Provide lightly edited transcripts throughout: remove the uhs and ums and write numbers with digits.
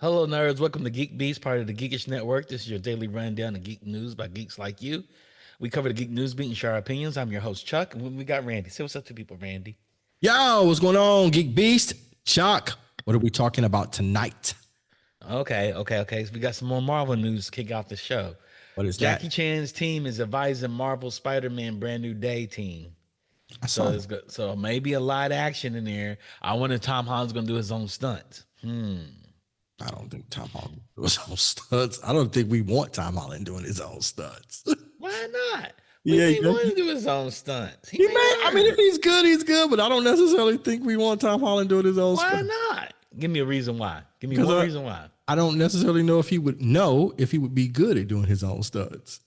Hello, nerds. Welcome to GeekBeast, part of the Geekish Network. This is your daily rundown of geek news by geeks like you. We cover the geek news beat and share our opinions. I'm your host, Chuck, and we got Randy. Say what's up to people, Randy. Yo, what's going on, Geek Beast? Chuck, what are we talking about tonight? Okay. So we got some more Marvel news to kick off the show. What is Jackie that? Chan's team is advising Marvel Spider-Man Brand New Day team. I So saw it's good. So maybe a lot of action in there. I wonder if Tom Holland's gonna do his own stunts. I don't think Tom Holland doing his own stunts. I don't think we want Tom Holland doing his own stunts. Why not? We Yeah, may want to do his own stunts. he may. I mean, if he's good, he's good. But I don't necessarily think we want Tom Holland doing his own Why stunts. not? Give me a reason why. Give me one reason why. I don't necessarily know if he would be good at doing his own stunts.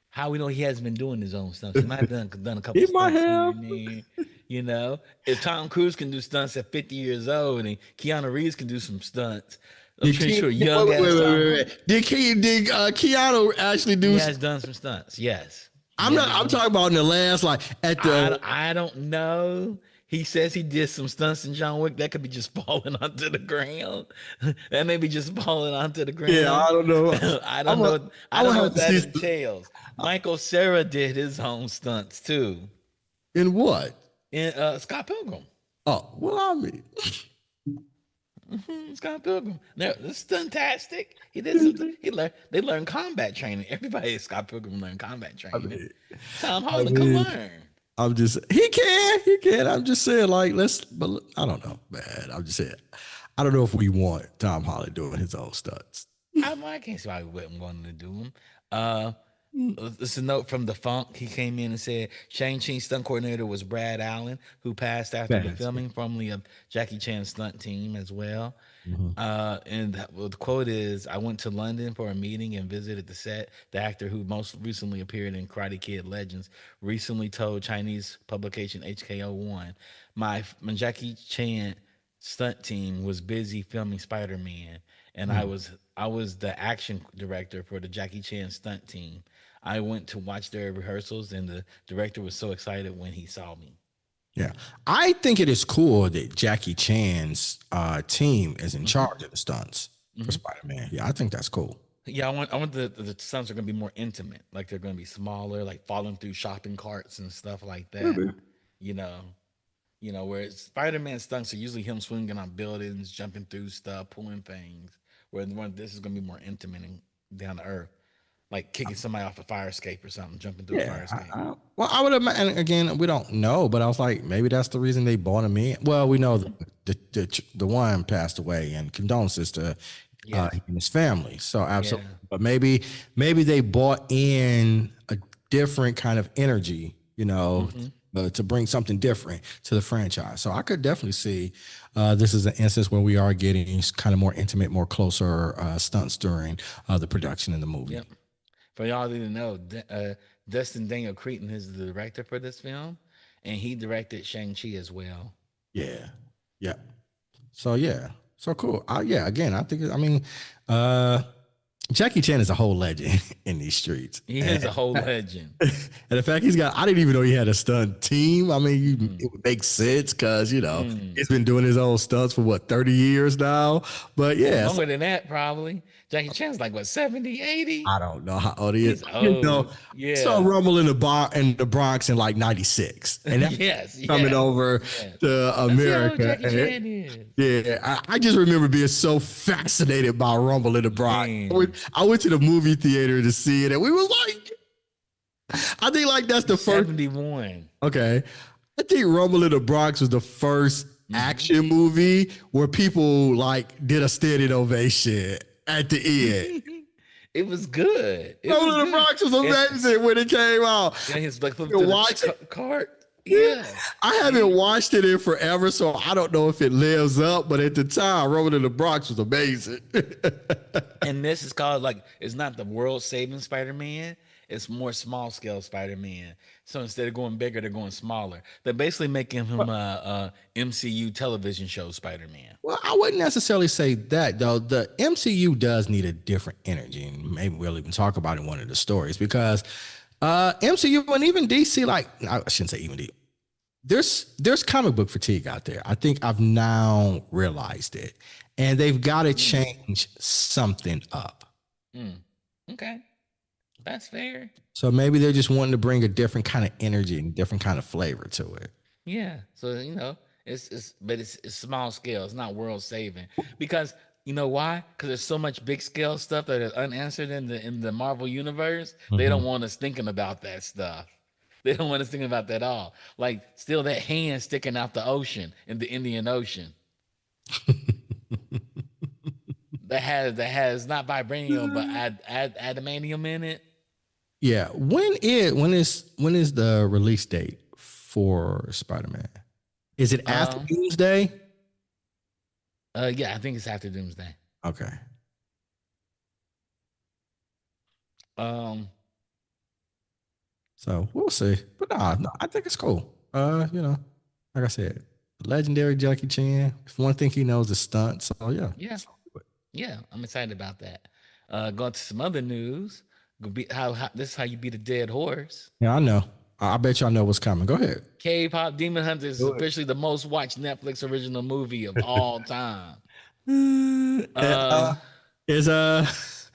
How we know he hasn't been doing his own stunts? He might have done a couple He stunts might here have. and there. You know, if Tom Cruise can do stunts at 50 years old and Keanu Reeves can do some stunts, I'm pretty sure young ass Tom. Did Keanu actually do? He has done some stunts. Yes. I'm talking about in the last, like at the. I don't know. He says he did some stunts in John Wick. That could be just falling onto the ground. That may be just falling onto the ground. Yeah, I don't know. I don't know. I don't know what that entails. Michael Cera did his own stunts too. In what? In Scott Pilgrim. Oh, well, I mean. Scott Pilgrim. Now, this is stuntastic. He did something. They learned combat training. Everybody at Scott Pilgrim learned combat training. Tom Holland can learn. He can. I'm just saying, like, but I don't know, man. I'm just saying, I don't know if we want Tom Holland doing his own stunts. I can't see why we wouldn't want to do them. It's a note from the Funk. He came in and said Shang-Chi's stunt coordinator was Brad Allen, who passed after the filming, formerly of Jackie Chan's stunt team as well. And the quote is, "I went to London for a meeting and visited the set. The actor who most recently appeared in Karate Kid Legends recently told Chinese publication HKO1, my Jackie Chan stunt team was busy filming Spider-Man, and I was the action director for the Jackie Chan stunt team. I went to watch their rehearsals, and the director was so excited when he saw me." Yeah, I think it is cool that Jackie Chan's team is in charge of the stunts for Spider-Man. Yeah, I think that's cool. Yeah, I want the stunts are going to be more intimate, like they're going to be smaller, like falling through shopping carts and stuff like that. Maybe. You know, where Spider-Man stunts are usually him swinging on buildings, jumping through stuff, pulling things. Where this is going to be more intimate and down to earth, like kicking somebody off a fire escape or something, jumping through a fire escape. Well, I would imagine, and again, we don't know, but I was like, maybe that's the reason they bought him in. Well, we know the one passed away, and condolences to him and his family. So absolutely, but maybe they bought in a different kind of energy, to bring something different to the franchise. So I could definitely see this is an instance where we are getting kind of more intimate, more closer stunts during the production in the movie. Yep. For y'all that didn't know, Dustin Daniel Cretton is the director for this film, and he directed Shang-Chi as well. Yeah. So cool. Again, I think, Jackie Chan is a whole legend in these streets. He is a whole legend. And the fact I didn't even know he had a stunt team. I mean, it would make sense because, he's been doing his own stunts for 30 years now. But yeah. Longer than that, probably. Jackie Chan's like, 70, 80? I don't know how old he is. Yeah. Saw Rumble in the Bronx in like 96. And that's coming over to America. Jackie Chan is. Yeah. I just remember being so fascinated by Rumble in the Bronx. I went to the movie theater to see it, and we was like, I think like that's the first 71. Okay. I think Rumble in the Bronx was the first action movie where people like did a standing ovation at the end. It was good. Rumble in the Bronx was amazing when it came out. Yeah, he's like flipping through the cart. Yeah. I haven't watched it in forever, so I don't know if it lives up, but at the time, Rumble in the Bronx was amazing. And this is called, it's not the world-saving Spider-Man. It's more small-scale Spider-Man. So instead of going bigger, they're going smaller. They're basically making him a MCU television show Spider-Man. Well, I wouldn't necessarily say that, though. The MCU does need a different energy, and maybe we'll even talk about it in one of the stories, because MCU and even DC, I shouldn't say even DC. there's comic book fatigue out there. I think I've now realized it, and they've got to change something up. Okay, that's fair. So maybe they're just wanting to bring a different kind of energy and different kind of flavor to it. Yeah. So it's small scale. It's not world saving because you know why? Because there's so much big scale stuff that is unanswered in the Marvel universe. They don't want us thinking about that stuff. They don't want us thinking about that at all. Like still that hand sticking out the ocean in the Indian Ocean that has not vibranium but adamantium in it. Yeah. When is the release date for Spider-Man? Is it after Doomsday? Yeah, I think it's after Doomsday. Okay. So we'll see. But no, I think it's cool. Like I said, legendary Jackie Chan. If one thing he knows is stunts. So yeah. Yeah, I'm excited about that. Going to some other news. How this is how you beat a dead horse. Yeah, I know. I bet y'all know what's coming. Go ahead. K-pop Demon Hunters is officially the most watched Netflix original movie of all time. Is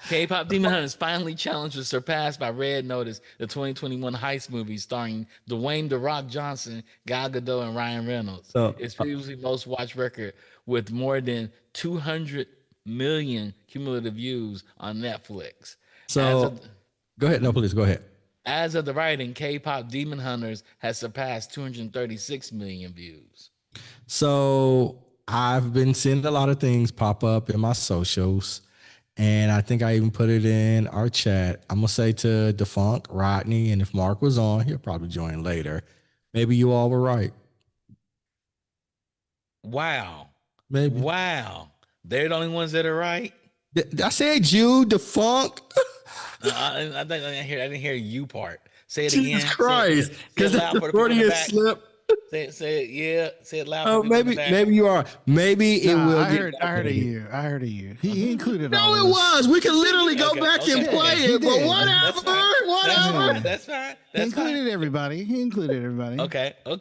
K-pop Demon Hunters finally challenge was surpassed by Red Notice, the 2021 heist movie starring Dwayne "The Rock" Johnson, Gal Gadot, and Ryan Reynolds. It's previously most watched record with more than 200 million cumulative views on Netflix. So go ahead. No, please go ahead. As of the writing, K-pop Demon Hunters has surpassed 236 million views. So I've been seeing a lot of things pop up in my socials. And I think I even put it in our chat. I'm going to say to Defunct, Rodney, and if Mark was on, he'll probably join later. Maybe you all were right. Wow. Maybe. Wow. They're the only ones that are right. I said you, Defunct. I didn't hear you part. Say it Jesus again. Jesus Christ. Because that's the Freudian slip. Say it, yeah. Say it loud. Oh, maybe you are. Maybe it will. I heard of you. I heard of you. He included. No, it was. We can literally go back and play it. But whatever. That's fine. He included everybody. Okay. I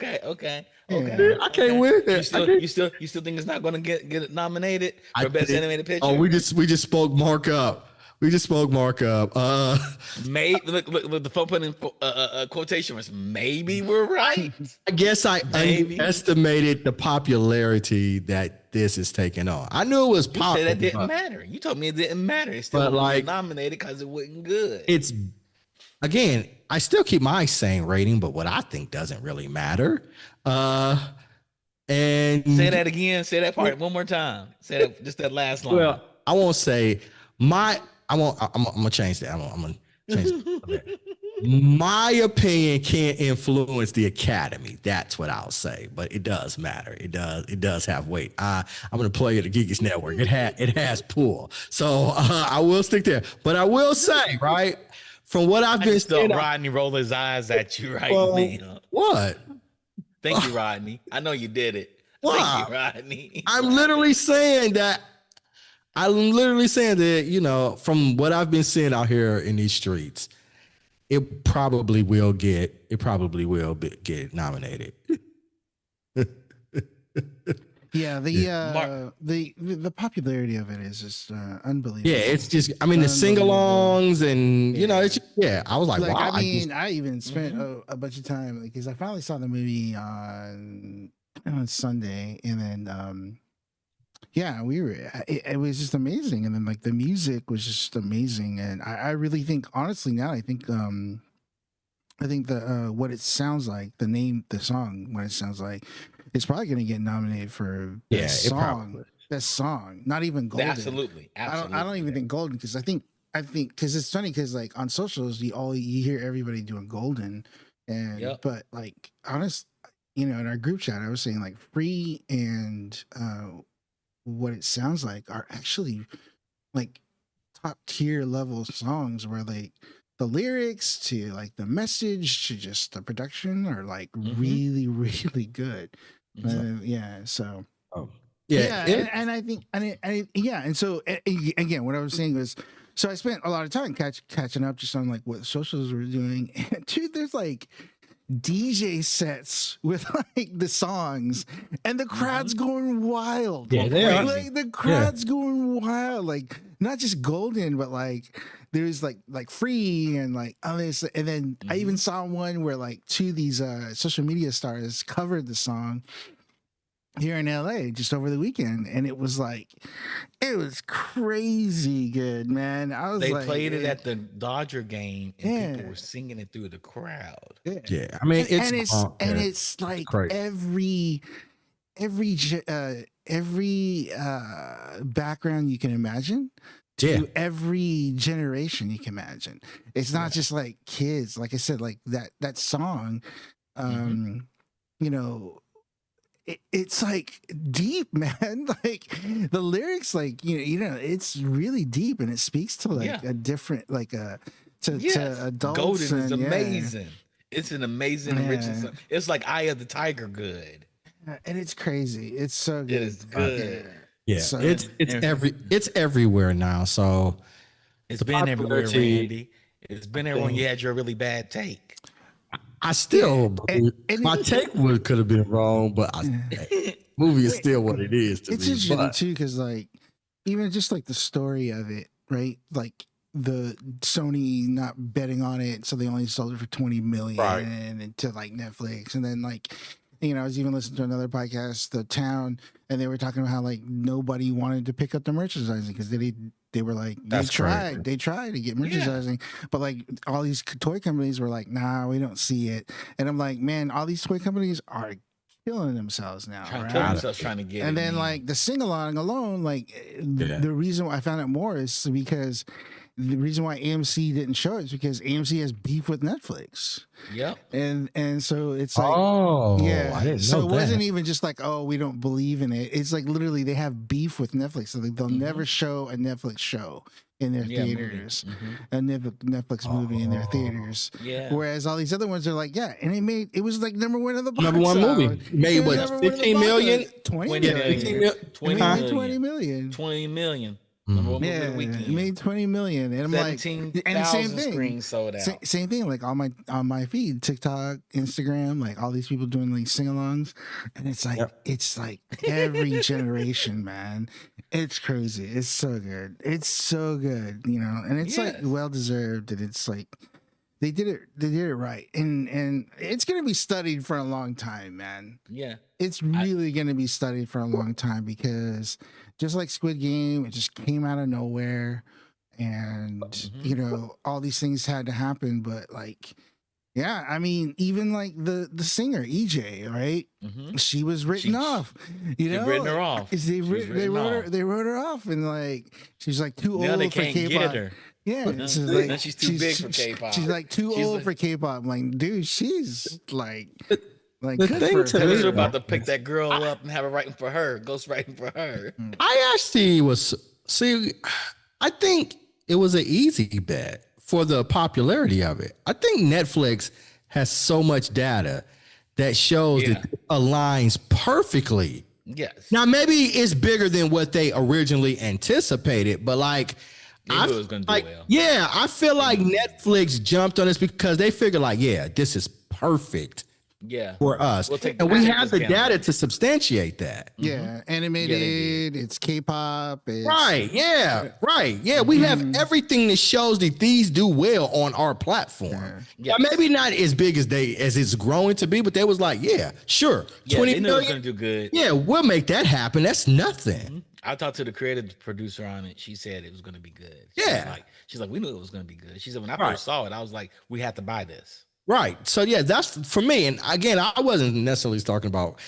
can't win it. You still think it's not going to get nominated for best animated picture? Oh, we just spoke Mark up. Maybe look, the phone put in quotation marks. Maybe we're right. I guess I underestimated the popularity that this is taking on. I knew it was popular. You said that didn't matter. You told me it didn't matter. It still wasn't nominated because it wasn't good. It's again, I still keep my same rating, but what I think doesn't really matter. And say that again. Say that part one more time. Say that, just that last line. Well, I won't say my. I'm gonna change that. I'm gonna change that. My opinion can't influence the Academy. That's what I'll say. But it does matter. It does have weight. I'm gonna play at the Geekiest Network. It has pull. So I will stick there. But I will say, right, from what I've been seeing, Rodney roll his eyes at you right now. What? Thank you, Rodney. I know you did it. Wow. Thank you, Rodney. I'm literally saying that, from what I've been seeing out here in these streets, it probably will get nominated. Yeah, the popularity of it is just unbelievable. Yeah, it's just, the sing-alongs and it's I was like wow. I even spent a bunch of time because I finally saw the movie on Sunday, and then it was just amazing, and then like the music was just amazing, and I really think, honestly, now I think the what it sounds like, the song, what it sounds like, it's probably going to get nominated for best song, not even golden. Absolutely. I don't even think golden, because I think because it's funny, because like on socials you hear everybody doing golden, and but like honest, in our group chat I was saying like Free and what it sounds like are actually like top tier level songs, where like the lyrics to like the message to just the production are like really, really good. And so again, what I was saying was, I spent a lot of time catching up just on like what socials were doing. And dude, there's like DJ sets with like the songs, and the crowd's going wild. Yeah, they are. Like the crowd's going wild. Like not just Golden, but like there's like Free and like others. And then I even saw one where like two of these social media stars covered the song here in LA just over the weekend, and it was crazy good, man. They played it at the Dodger game, and people were singing it through the crowd. Yeah, I mean, it's like crazy. every background you can imagine, to every generation you can imagine. It's not just like kids. Like I said, like that song, you know. It's like deep, man. Like the lyrics, like you know, it's really deep, and it speaks to like a different, like to adults. Golden is amazing. It's an amazing original song. It's like Eye of the Tiger good, and it's crazy. It's so good. It is good. Yeah, so, it's everywhere now. So it's been everywhere, Randy. It's been everywhere when you had your really bad take. I still my take could have been wrong, but movie is still what it is to me. It's interesting too, because like even just like the story of it, right? Like the Sony not betting on it, so they only sold it for 20 million and to like Netflix, and then like, you know, I was even listening to another podcast, The Town, and they were talking about how like nobody wanted to pick up the merchandising because they were like, they tried to get merchandising, but like all these toy companies were like, nah, we don't see it. And I'm like, man, all these toy companies are killing themselves now, trying to get and then like the sing-along alone, like the reason why I found it more is because the reason why AMC didn't show it is because AMC has beef with Netflix. Yep. And so it's like, I didn't know it wasn't even just like, oh, we don't believe in it. It's like literally they have beef with Netflix, so they'll never show a Netflix show in their theaters, a Netflix movie in their theaters. Yeah. Whereas all these other ones are like, it was like number one of the box number one movie. Made what, 15 million? 20 million. 20 million. 20 million. It made 20 million, and I'm like, and the same thing. Screens sold out. Same thing, like on my feed, TikTok, Instagram, like all these people doing like sing-alongs, and it's like every generation, man. It's crazy. It's so good. It's so good, you know, and it's like well deserved, and it's like they did it right, and it's gonna be studied for a long time, man. Yeah, it's really gonna be studied for a long time because. Just like Squid Game, it just came out of nowhere, and you know, all these things had to happen. But like, yeah, I mean, even like the singer EJ, right? She was written off. You know, written her off. They wrote her off, and like she's like too old for K-pop. Yeah, then she's too big for K-pop. She's like too old for K-pop. I'm like, dude, she's like. Like the thing to me, they're about to pick that girl up and have her writing for her, ghost writing for her. I actually I think it was an easy bet for the popularity of it. I think Netflix has so much data that shows that it aligns perfectly. Yes. Now maybe it's bigger than what they originally anticipated, but like I knew it was gonna do well. Yeah, I feel like Netflix jumped on this because they figured like, this is perfect. Yeah, for us, and we have the data to substantiate that. Yeah, animated, it's K-pop, right. We have everything that shows that these do well on our platform. Now, maybe not as big as it's growing to be, but they was like, 20 million, gonna do good. Yeah, we'll make that happen. That's nothing. I talked to the creative producer on it. She said it was gonna be good. She's like, we knew it was gonna be good. She said when I first saw it, I was like, we have to buy this. Right. So that's for me. And again, I wasn't necessarily talking about,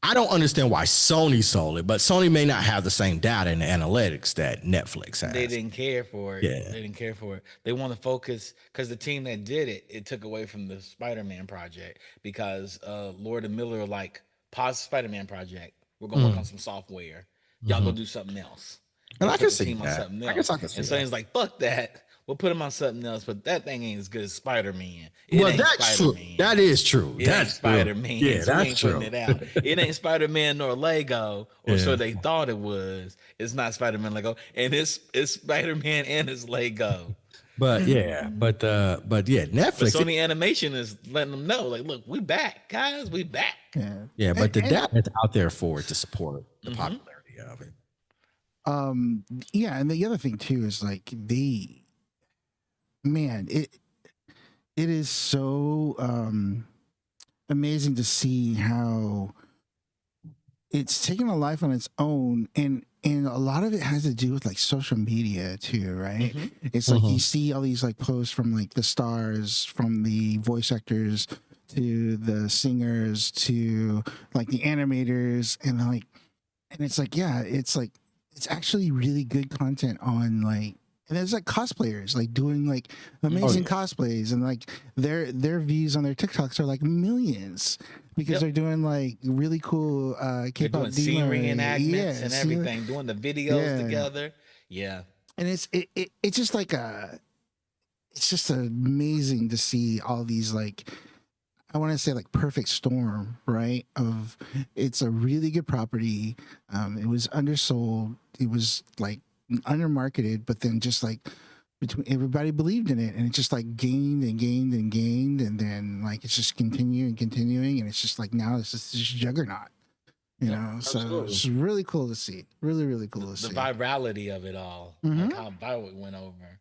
I don't understand why Sony sold it, but Sony may not have the same data and the analytics that Netflix has. They didn't care for it. Yeah. They didn't care for it. They want to focus because the team that did it took away from the Spider-Man project because Lord and Miller like, pause Spider-Man project. We're going to work on some software. Y'all go do something else. And I can see that. I guess I can see that. And Sony's like, fuck that. We'll put him on something else, but that thing ain't as good as Spider-Man. Well, that's true. That is true. That's Spider-Man. Yeah, that's true. It out. It ain't Spider-Man nor Lego, or so they thought it was. It's not Spider-Man Lego, and it's Spider-Man and it's Lego. But yeah, Netflix. But Sony Animation is letting them know, like, look, we back, guys, we back. Yeah, but the data is out there for it to support the popularity of it. Yeah, and the other thing too is like it is so amazing to see how it's taken a life on its own, and a lot of it has to do with like social media too, right? It's like you see all these like posts from like the stars, from the voice actors to the singers to like the animators, and it's like, yeah, it's like it's actually really good content on like, and there's like cosplayers like doing like amazing cosplays, and like their views on their TikToks are like millions because they're doing like really cool K-pop scene reenactments and everything, doing the videos together. Yeah. And it's just like it's just amazing to see all these like, I want to say like perfect storm, right? Of it's a really good property. It was undersold. It was like undermarketed, but then just like between everybody believed in it, and it just like gained and gained and gained, and then like it's just continuing, and it's just like now it's just this juggernaut, you know. So it's really cool to see. Really, really cool to see the virality of it all, like how viral it went over.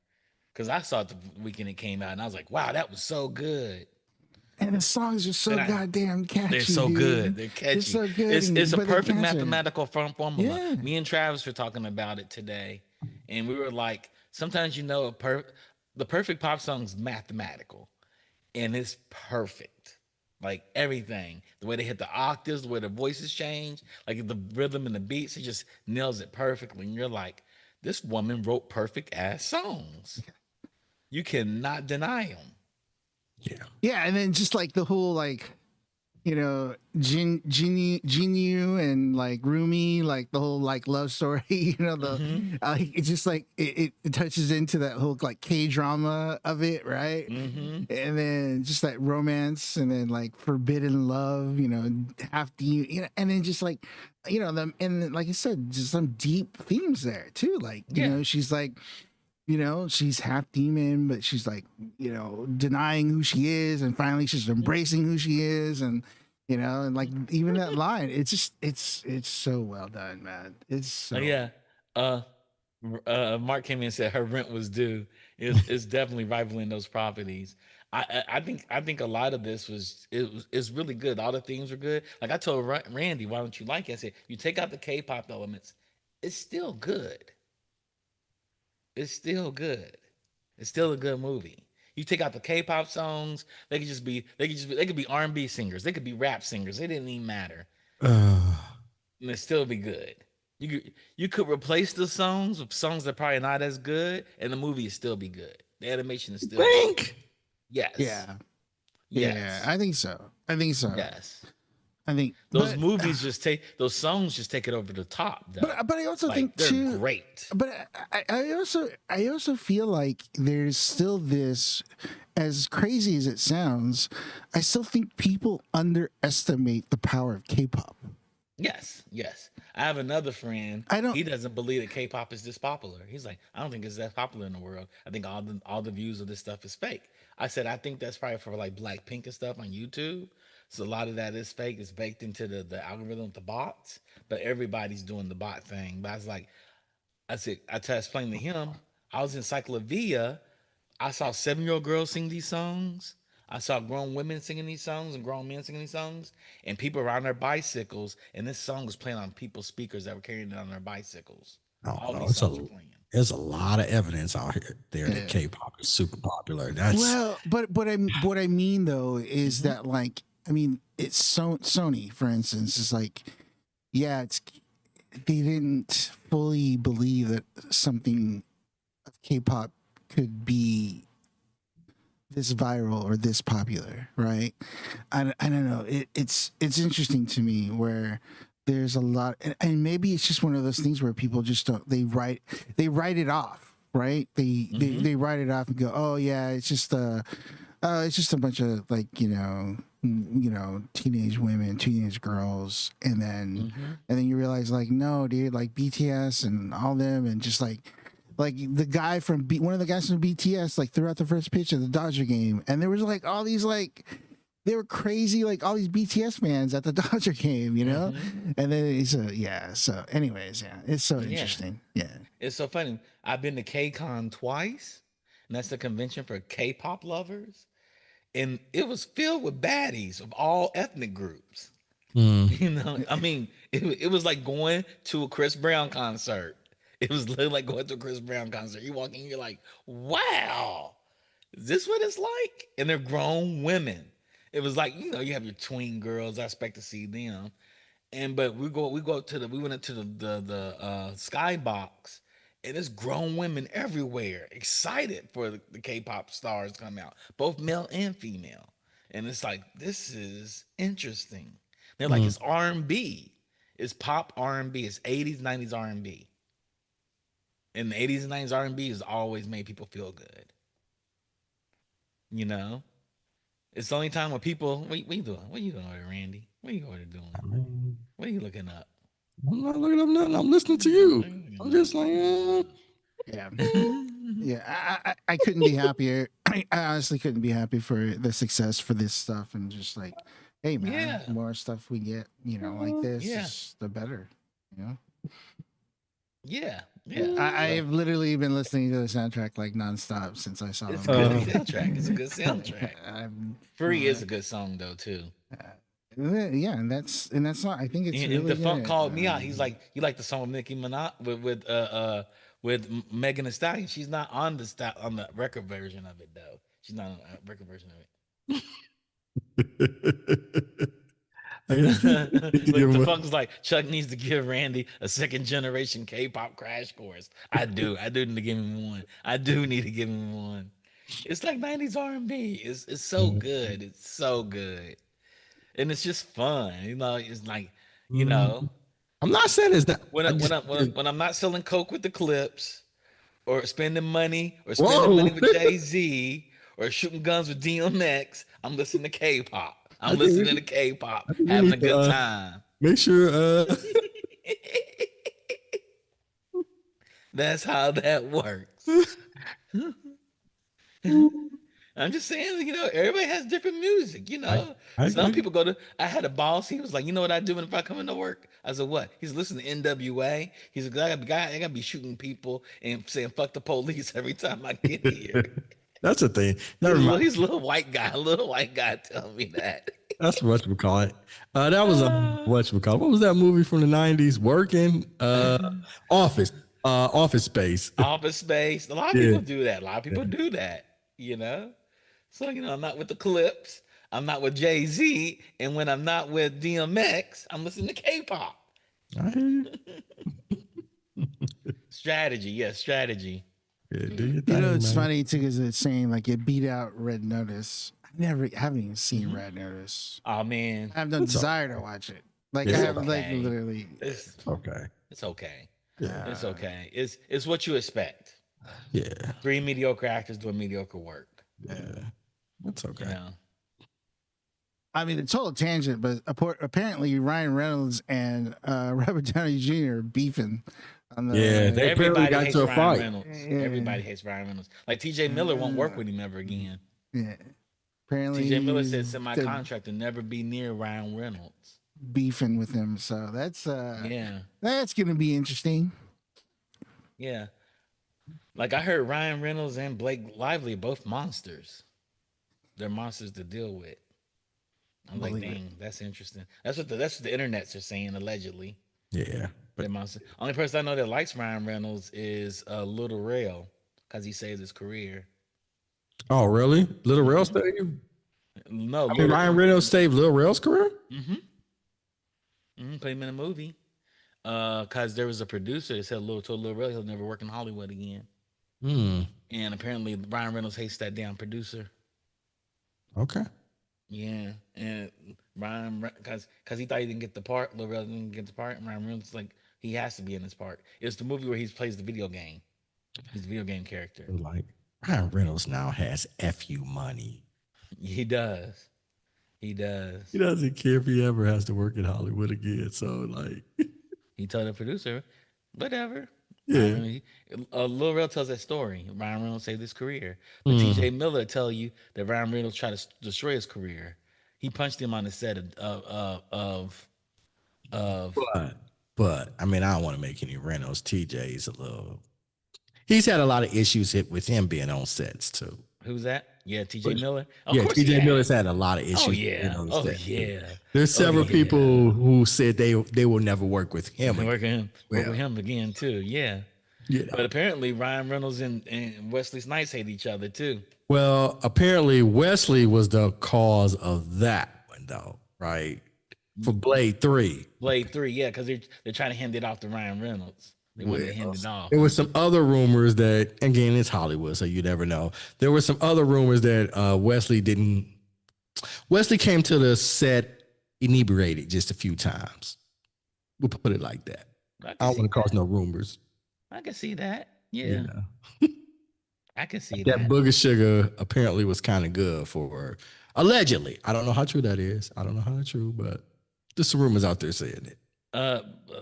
Because I saw it the weekend it came out, and I was like, wow, that was so good. And the songs are so goddamn catchy. They're so good. They're catchy. They're so good. It's a perfect mathematical formula. Yeah. Me and Travis were talking about it today, and we were like, sometimes the perfect pop song is mathematical, and it's perfect. Like everything, the way they hit the octaves, the way the voices change, like the rhythm and the beats, it just nails it perfectly. And you're like, this woman wrote perfect ass songs. You cannot deny them. Yeah, and then just like the whole like, you know, Jinyu and like Rumi, like the whole like love story, you know, it's just like it touches into that whole like K-drama of it, right? And then just that romance, and then like forbidden love, you know, you know, and then just like, you know, them, and like I said, just some deep themes there too. Like, you know, she's like, you know, she's half demon, but she's like, you know, denying who she is, and finally she's embracing who she is, and you know, and like even that line, it's just it's so well done, man. It's so Mark came in and said her rent was due. It's definitely rivaling those properties. I think a lot of this is really good. All the themes are good. Like I told Randy, why don't you like it? I said, you take out the K-pop elements, it's still good. It's still good. It's still a good movie. You take out the K-pop songs, they could be R&B singers, they could be rap singers. It didn't even matter, and it still be good. You could replace the songs with songs that are probably not as good, and the movie would still be good. The animation is still good. Yes. Yeah. I think so. Yes. I think those songs just take it over the top. Though. But I also think they're too great. But I also feel like there's still this, as crazy as it sounds, I still think people underestimate the power of K-pop. Yes. I have another friend. He doesn't believe that K-pop is this popular. He's like, I don't think it's that popular in the world. I think all the views of this stuff is fake. I said, I think that's probably for like Blackpink and stuff on YouTube. So a lot of that is fake. It's baked into the algorithm, the bots. But everybody's doing the bot thing. But I tried to explain to him, I was in Cyclovia. I saw 7-year-old girls sing these songs. I saw grown women singing these songs and grown men singing these songs, and people were on their bicycles, and this song was playing on people's speakers that were carrying it on their bicycles. There's a lot of evidence out there that K-pop is super popular. But what I mean though is that like, I mean, it's Sony, for instance, is like, yeah, they didn't fully believe that something of K-pop could be this viral or this popular, right? I don't know. It's interesting to me where there's a lot, and maybe it's just one of those things where people just don't. They write it off, right? They write it off and go, oh yeah, it's just a bunch of like teenage women, teenage girls, and then you realize like, no, dude, like BTS and all them, and just like like the guy from one of the guys from BTS, like throughout the first pitch of the Dodger game, and there was like all these like they were crazy, like all these BTS fans at the Dodger game, you know. And then it's so anyways, it's so interesting. Yeah, it's so funny. I've been to KCON twice, and that's the convention for K-pop lovers, and it was filled with baddies of all ethnic groups. You know, I mean, it was like going to a Chris Brown concert. It was literally like going to a Chris Brown concert. You walk in, you're like, wow, is this what it's like? And they're grown women. It was like, you know, you have your tween girls. I expect to see them. But we went into the skybox, and there's grown women everywhere, excited for the K-pop stars to come out, both male and female. And it's like, this is interesting. They're like, it's R&B, it's pop R&B, it's 80s, 90s R&B. And the 80s and 90s R&B has always made people feel good. You know, it's the only time when people. What you doing? What are you doing over there, Randy? What are you over there doing? What are you looking up? I'm not looking up nothing. I'm listening to you. I'm just like, yeah, yeah. I couldn't be happier. I honestly couldn't be happy for the success for this stuff, and just like, hey man, more stuff we get, you know, like this, the better, you know. Yeah. I've literally been listening to the soundtrack like nonstop since I saw it's them. It's a good soundtrack. It's a good soundtrack. Free is a good song though too. Yeah, and that's not. I think it's really the funk good. called me out. He's like, you like the song with Nicki Minaj with Megan Thee Stallion. She's not on the record version of it though. She's not on the record version of it. The funk's like, Chuck needs to give Randy a second generation K-pop crash course. I do need to give him one. I do need to give him one. It's like 90s R&B. It's so good. It's so good. And it's just fun. You know, it's like, you know, I'm not saying it's that when I'm not selling coke with the Clips, or spending money with Jay-Z, or shooting guns with DMX, I'm listening to K-pop. I'm listening to K-pop, having a good time. Make sure that's how that works. I'm just saying, you know, everybody has different music, you know. Some people go to, I had a boss, he was like, you know what I do if I come into work? I said, what? He's listening to NWA. He's like, I gotta be shooting people and saying fuck the police every time I get here. That's a thing. He's a little white guy telling me that. That's what we call it. That was what was that movie from the 90s? Working Office Space. Office Space. A lot of people do that. A lot of people do that, you know. So, you know, I'm not with the Clips. I'm not with Jay-Z. And when I'm not with DMX, I'm listening to K-pop. I hear you. Strategy. Yes, strategy. Yeah, do your thing, you know, it's man. funny too, because it's saying like it beat out Red Notice. I haven't even seen Red Notice. Oh man, I have no desire to watch it. Like I have like literally. It's okay. It's okay. Yeah, it's okay. It's what you expect. Yeah, 3 mediocre actors doing mediocre work. Yeah, that's okay. You know? I mean, a total tangent, but apparently Ryan Reynolds and Robert Downey Jr. are beefing. They everybody got hates to a Ryan fight. Reynolds. Yeah. Everybody hates Ryan Reynolds. Like TJ Miller won't work with him ever again. Yeah. Apparently, TJ Miller said it's in my contract to never be near Ryan Reynolds. Beefing with him, so that's that's gonna be interesting. Yeah, like I heard Ryan Reynolds and Blake Lively are both monsters. They're monsters to deal with. I'm like, dang, that's interesting. That's what the internets are saying allegedly. Yeah, they're monsters. Only person I know that likes Ryan Reynolds is Little Rail because he saved his career. Oh, really? Little Rail saved? No, Ryan Reynolds saved Little Rail's career. Put him in a movie. Because there was a producer that said Little Rail he'll never work in Hollywood again. And apparently Ryan Reynolds hates that damn producer. Okay. Yeah, and Ryan, because he thought he didn't get the part, Little Rail didn't get the part, and Ryan Reynolds like he has to be in this part. It's the movie where he plays the video game. He's a video game character. Like Ryan Reynolds now has FU money. He does. He does. He doesn't care if he ever has to work in Hollywood again. So like, he told the producer, whatever. Ryan Yeah. Reynolds, Lil Rel tells that story. Ryan Reynolds saved his career. But Mm. TJ Miller tell you that Ryan Reynolds tried to destroy his career. He punched him on the set of But I mean, I don't want to make any Reynolds. TJ's a little. He's had a lot of issues with him being on sets too. who's that? Yeah, TJ But Miller. Of yeah, course he TJ Miller's has. had a lot of Oh issues being yeah. on the Oh set. yeah. There's Oh several yeah. people who said they will never work with him again. Work with him again too. Yeah. You But know. apparently Ryan Reynolds and Wesley Snipes hate each other too. Well, apparently Wesley was the cause of that one, though, right? For Blade 3. Blade 3, yeah, because they're trying to hand it off to Ryan Reynolds. They wanted to hand it off. There was some other rumors that, again, it's Hollywood, so you never know. There were some other rumors that Wesley didn't. Wesley came to the set inebriated just a few times. We'll put it like that. I don't want to cause no rumors. I can see that. Yeah. You know? I can see that. that. Booger Sugar apparently was kind of good for her. Allegedly. I don't know how true that is. I don't know how true, but there's some rumors out there saying it.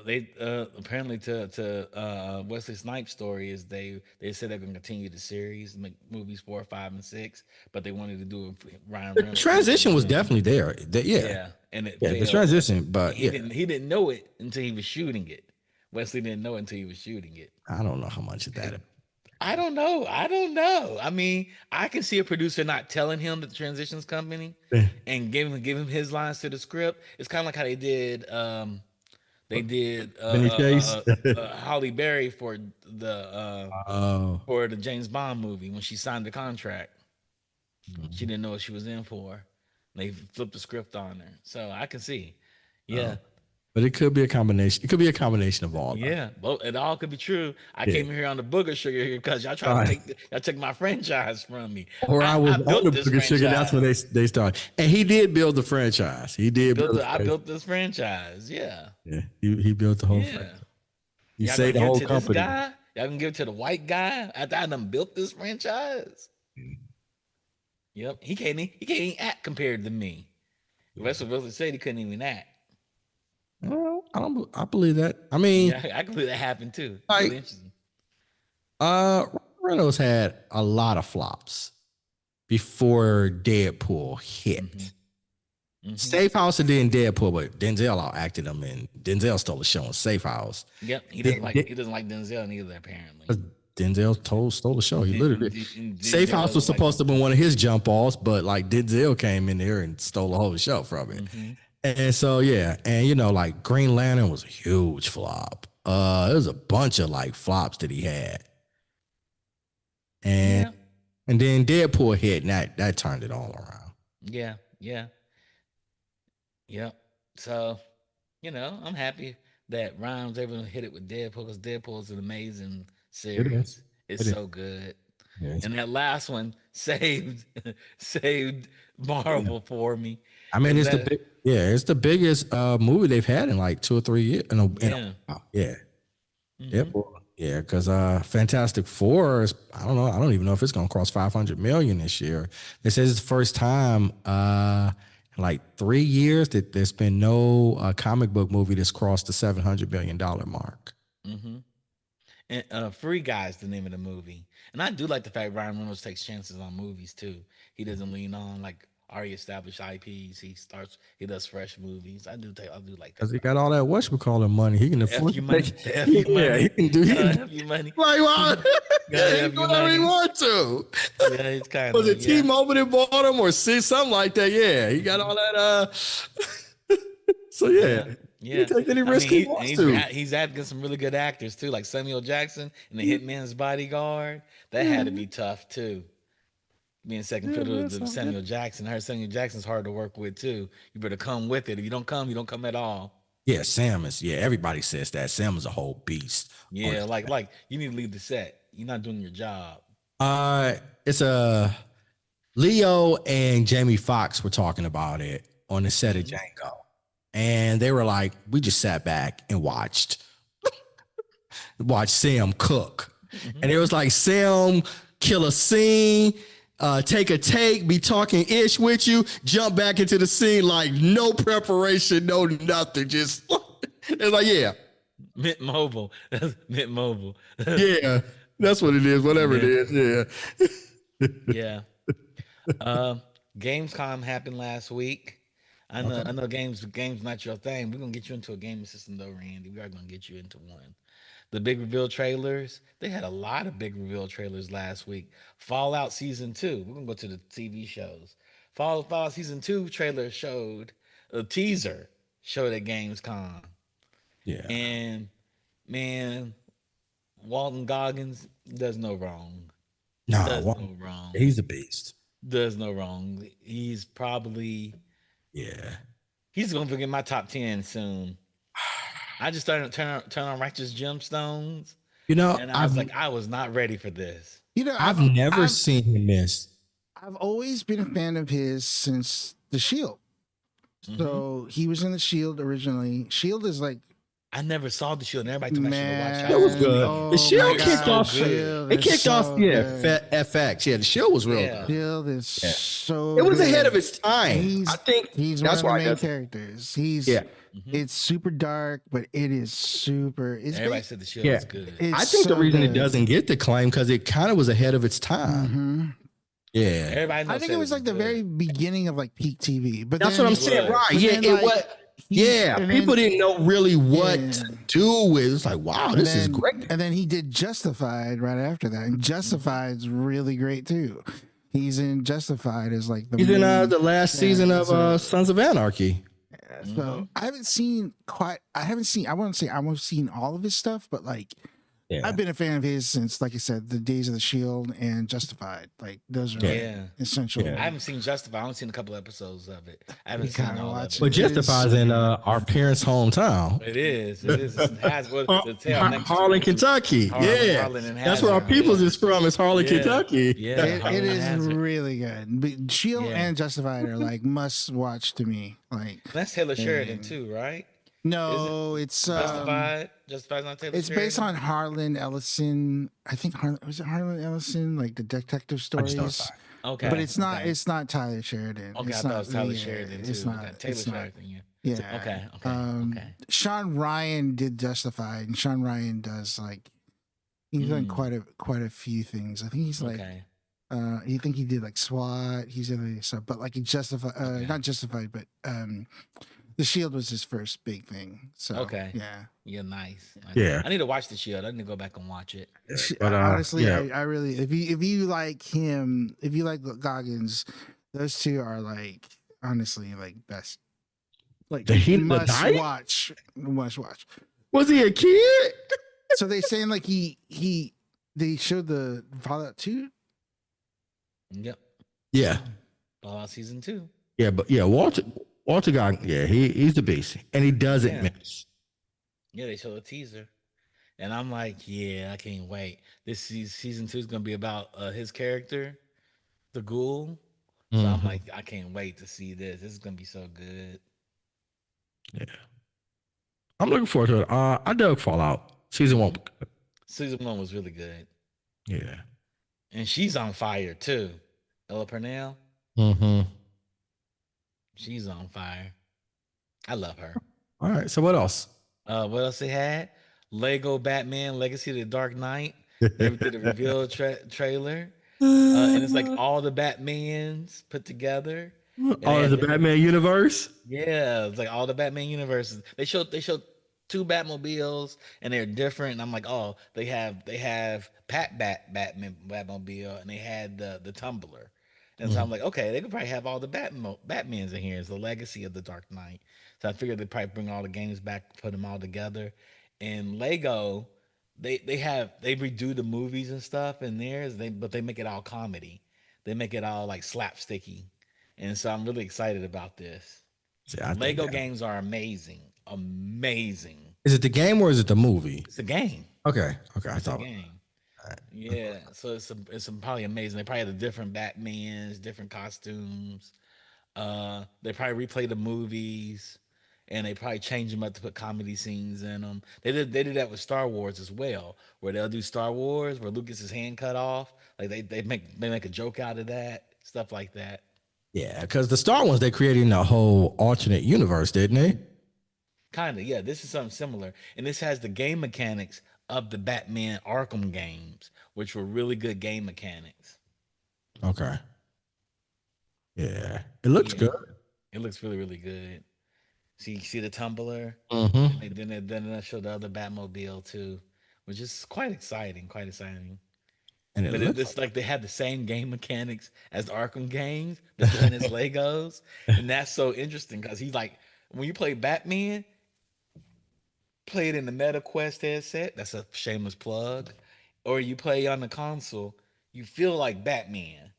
They apparently to Wesley Snipes' story is they said they're going to continue the series, make movies 4, 5, and 6, but they wanted to do it. Ryan Reynolds. The transition was definitely there. Yeah, and it failed. The transition, but he didn't know it until he was shooting it. Wesley didn't know it until he was shooting it. I don't know how much of that. I don't know. I mean, I can see a producer not telling him that the transition's coming and give him his lines to the script. It's kind of like how they did. They did Holly Berry for the James Bond movie when she signed the contract. Mm-hmm. She didn't know what she was in for. They flipped the script on her, so I can see. Yeah. But it could be a combination. It could be a combination of all. Yeah, well, it all could be true. I came here on the Booger Sugar here because y'all trying to y'all took my franchise from me. Or I was on the Booger Sugar. That's when they started. And he did build the franchise. He did I built this franchise. Yeah. Yeah. He built the whole franchise. He saved the whole company. Y'all can give it to the white guy after I done built this franchise. Yep. He can't even act compared to me. Wesley Wilson said he couldn't even act. Well, I believe that. I mean, I can believe that happened too. Like, Reynolds had a lot of flops before Deadpool hit. Mm-hmm. Safe House and then Deadpool, but Denzel outacted him, and Denzel stole the show on Safe House. Yep, he doesn't like Denzel neither, apparently. Denzel stole the show. He literally Safe House was supposed to have been one of his jump offs, but like Denzel came in there and stole the whole show from it. Mm-hmm. And so, yeah. And, like Green Lantern was a huge flop. There's a bunch of like flops that he had. And then Deadpool hit and that turned it all around. Yeah. So, I'm happy that Ryan was able to hit it with Deadpool because Deadpool is an amazing series. It's so good. Yes. And that last one saved Marvel for me. I mean, it's the biggest movie they've had in like 2 or 3 years. Yeah, because Fantastic Four is, I don't even know if it's gonna cross 500 million this year. They says it's the first time in like 3 years that there's been no comic book movie that's crossed the $700 million mark. Mm-hmm. And Free Guy is the name of the movie, and I do like the fact Ryan Reynolds takes chances on movies too. He doesn't lean on like already established IPs. He does fresh movies. I do like that. Because he got all that whatchamacallit money. He can afford to money. He can do money. Like, why? He do whatever he want to. Yeah, it's kind of. Was it T-Mobile that bought him or something like that? Yeah, he got all that. So yeah. Yeah, he take any risk he wants to. He's acting some really good actors too, like Samuel Jackson in The Hitman's Bodyguard. That had to be tough too. Being second fiddle to Samuel Jackson. I heard Samuel Jackson's hard to work with too. You better come with it. If you don't come, you don't come at all. Yeah, Sam is. Yeah, everybody says that. Sam is a whole beast. Yeah, like you need to leave the set. You're not doing your job. It's Leo and Jamie Foxx were talking about it on the set of Django. And they were like, we just sat back and watched Sam cook. Mm-hmm. And it was like Sam kill a scene, take a take, be talking ish with you, jump back into the scene like no preparation, no nothing. Just it's like, yeah. Mint Mobile. That's Mint Mobile. Yeah, that's what it is. Whatever it Mint. is. Yeah. Yeah. Uh, Gamescom happened last week. Okay. I know games not your thing. We're gonna get you into a gaming system though, Randy. We are gonna get you into one. The big reveal trailers. They had a lot of big reveal trailers last week. Fallout season 2. We're gonna go to the TV shows. Fallout season 2 trailer showed a teaser showed at Gamescom. Yeah. And man, Walton Goggins does no wrong. No, Does no wrong. he's a beast. Does no wrong. He's probably Yeah. he's gonna be in my top 10 soon. I just started turn on Righteous Gemstones, You know, and I was like, I was not ready for this. You know, I've never seen him miss. I've always been a fan of his since The Shield. So he was in The Shield originally. Shield is like, I never saw The Shield, and everybody told me I should watch it. It was good. Oh The Shield kicked off. Shield It kicked so off. FX. Yeah, the Shield was real good. Shield is so. It was good. ahead of its time. I think he's that's one why of the main characters. He's It's super dark, but it is super. Everybody said The Shield is good. I think the reason it doesn't get the claim because it kind of was ahead of its time. Mm-hmm. Yeah, everybody. I think it was like the very beginning of like peak TV. But that's what I'm saying, right? Yeah, it was. Yeah, people didn't know really what to do with it. It's like, wow, this is great. And then he did Justified right after that. And Justified's really great too. He's in Justified as like he's in the last season of Sons of Anarchy. Yeah, so I haven't seen all of his stuff, but like I've been a fan of his since, like I said, the Days of the Shield and Justified. Like those are essential. I haven't seen Justified. I've only seen a couple episodes of it. I haven't seen all of it. But Justified's in our parents' hometown. It is. Harlan, Kentucky. That's where our peoples is from. Is Harlan, Kentucky. Yeah, it is really good. But Shield and Justified are like must watch to me. Like that's Taylor Sheridan too, right? No, it's Justified. Justified's not Taylor. It's Sheridan? based on Harlan Ellison. I think was it Harlan Ellison, like the detective stories. Okay, but it's not. Okay. It's not Tyler Sheridan. Okay, it's I thought it was Tyler Sheridan too. It's not Taylor Sheridan. Yeah. Okay. Sean Ryan did Justified, and Sean Ryan does like he's done quite a few things. I think he's like. You think he did like SWAT? He's in stuff, but like he Justified, not Justified, but The Shield was his first big thing. So yeah, nice. Yeah, I need to watch The Shield. I need to go back and watch it. But honestly, I really, if you like him, if you like Goggins, those two are like honestly like best. Like must watch. Was he a kid? So they saying like they showed the Fallout 2. Yep. Yeah. Fallout season 2. Yeah, but Walter Goggins, he's the beast, and he doesn't miss. Yeah, they showed a teaser, and I'm like, I can't wait. This season 2 is gonna be about his character, the Ghoul. So I'm like, I can't wait to see this. This is gonna be so good. Yeah, I'm looking forward to it. I dug Fallout season 1. Season 1 was really good. Yeah, and she's on fire too, Ella Purnell. She's on fire. I love her. All right. So what else? What else they had? Lego Batman Legacy of the Dark Knight. They did a reveal trailer. And it's like all the Batmans put together. All of the Batman universe? Yeah, it's like all the Batman universes. They showed 2 Batmobiles and they're different. And I'm like, oh, they have Batmobile and they had the Tumbler. And so I'm like, okay, they could probably have all the Batmans in here. It's the Legacy of the Dark Knight. So I figured they'd probably bring all the games back, put them all together. And Lego, they redo the movies and stuff in theirs, but they make it all comedy. They make it all like slapsticky. And so I'm really excited about this. Lego games are amazing. Amazing. Is it the game or is it the movie? It's a game. Okay. I thought. Game. Yeah, so it's probably amazing. They probably have the different Batmans, different costumes. They probably replay the movies, and they probably change them up to put comedy scenes in them. They did that with Star Wars as well, where they'll do Star Wars where Lucas's hand cut off. Like they make a joke out of that, stuff like that. Yeah, because the Star Wars they created a whole alternate universe, didn't they? Kind of, yeah. This is something similar, and this has the game mechanics of the Batman Arkham games, which were really good game mechanics. Okay. Yeah. It looks Yeah, good. it looks really, really good. See the tumbler, and Mm-hmm. then they show the other Batmobile too, which is quite exciting. Quite exciting. And it But looks it's like they have the same game mechanics as the Arkham games, but done as Legos, and that's so interesting because he's like, when you play Batman, play it in the MetaQuest headset. That's a shameless plug. Or you play on the console, you feel like Batman.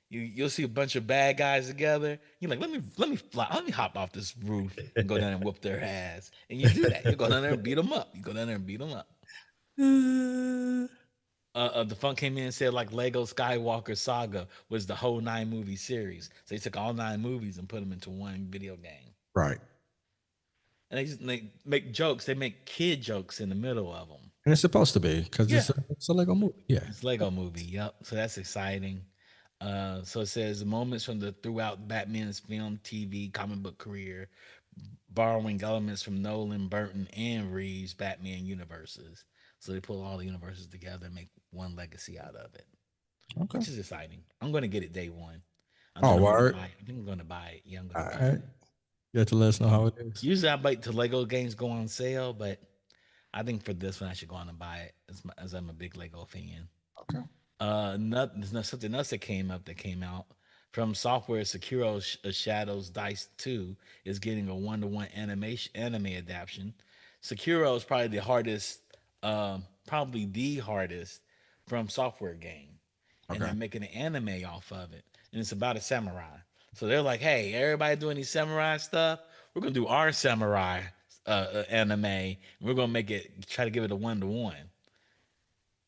You'll see a bunch of bad guys together. You're like, let me hop off this roof and go down and whoop their ass. And you do that. You go down there and beat them up. You go down there and beat them up. good. The funk came in and said like Lego Skywalker Saga was the whole 9 movie series. So they took all 9 movies and put them into one video game. Right. And they make jokes. They make kid jokes in the middle of them. And it's supposed to be because Yeah, it's a Lego movie. Yeah. it's Lego movie. Yep. So that's exciting. So it says moments from the throughout Batman's film, TV, comic book career, borrowing elements from Nolan, Burton, and Reeves' Batman universes. So they pull all the universes together and make one legacy out of it, Okay. which is exciting. I'm going to get it day one. I Oh, think I'm going to word. buy it. I think I'm going to buy it. Yeah, I'm All going to buy right. it. You have to let us know how it is. Usually I wait till Lego games go on sale, but I think for this one I should go on and buy it as I'm a big Lego fan. Okay. There's something else that came out from software. Sekiro Shadows Dice 2 is getting a 1-to-1 anime adaptation. Sekiro is probably the hardest from software game, and Okay. they're making an anime off of it, and it's about a samurai. So they're like, "Hey, everybody doing these samurai stuff, we're gonna do our samurai anime, and we're gonna try to give it a 1-to-1."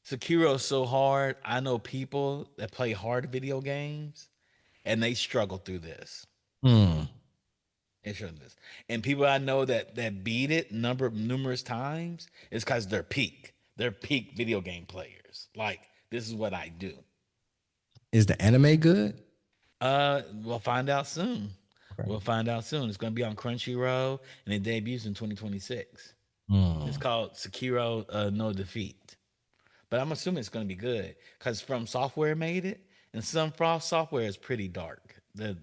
Sekiro's so hard. I know people that play hard video games and they struggle through this. Hmm. They struggle through this. And people I know that beat it numerous times is because they're peak. They're peak video game players. Like, this is what I do. Is the anime good? We'll find out soon. Okay. We'll find out soon. It's gonna be on Crunchyroll and it debuts in 2026. It's Hmm. called Sekiro No Defeat. But I'm assuming it's going to be good because From Software made it, and some Frost software is pretty dark. So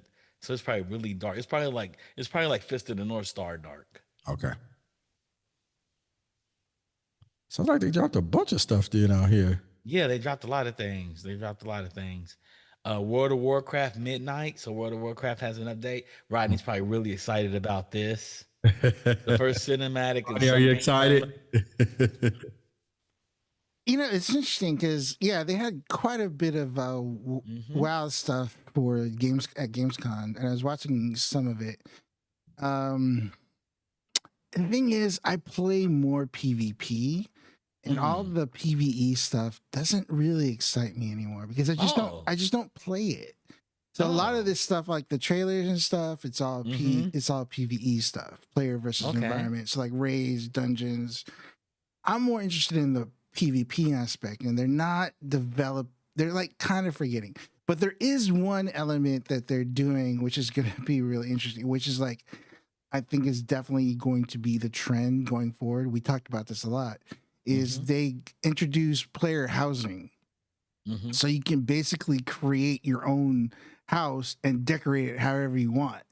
it's probably really dark. It's probably like Fist of the North Star dark. Okay. Sounds like they dropped a bunch of stuff out here. Yeah, they dropped a lot of things. World of Warcraft Midnight. So World of Warcraft has an update. Rodney's probably really excited about this. The first cinematic. Rodney, are you excited? It's interesting because they had quite a bit of WoW stuff for games at Gamescom, and I was watching some of it. The thing is, I play more PvP, and all the PvE stuff doesn't really excite me anymore because I just don't play it. So a lot of this stuff, like the trailers and stuff, it's all PvE stuff, player versus environment. So like raids, dungeons. I'm more interested in the PvP aspect, and they're not developed. They're like kind of forgetting, but there is one element that they're doing, which is going to be really interesting, which is like, I think is definitely going to be the trend going forward. We talked about this a lot, is they introduce player housing. So you can basically create your own house and decorate it however you want.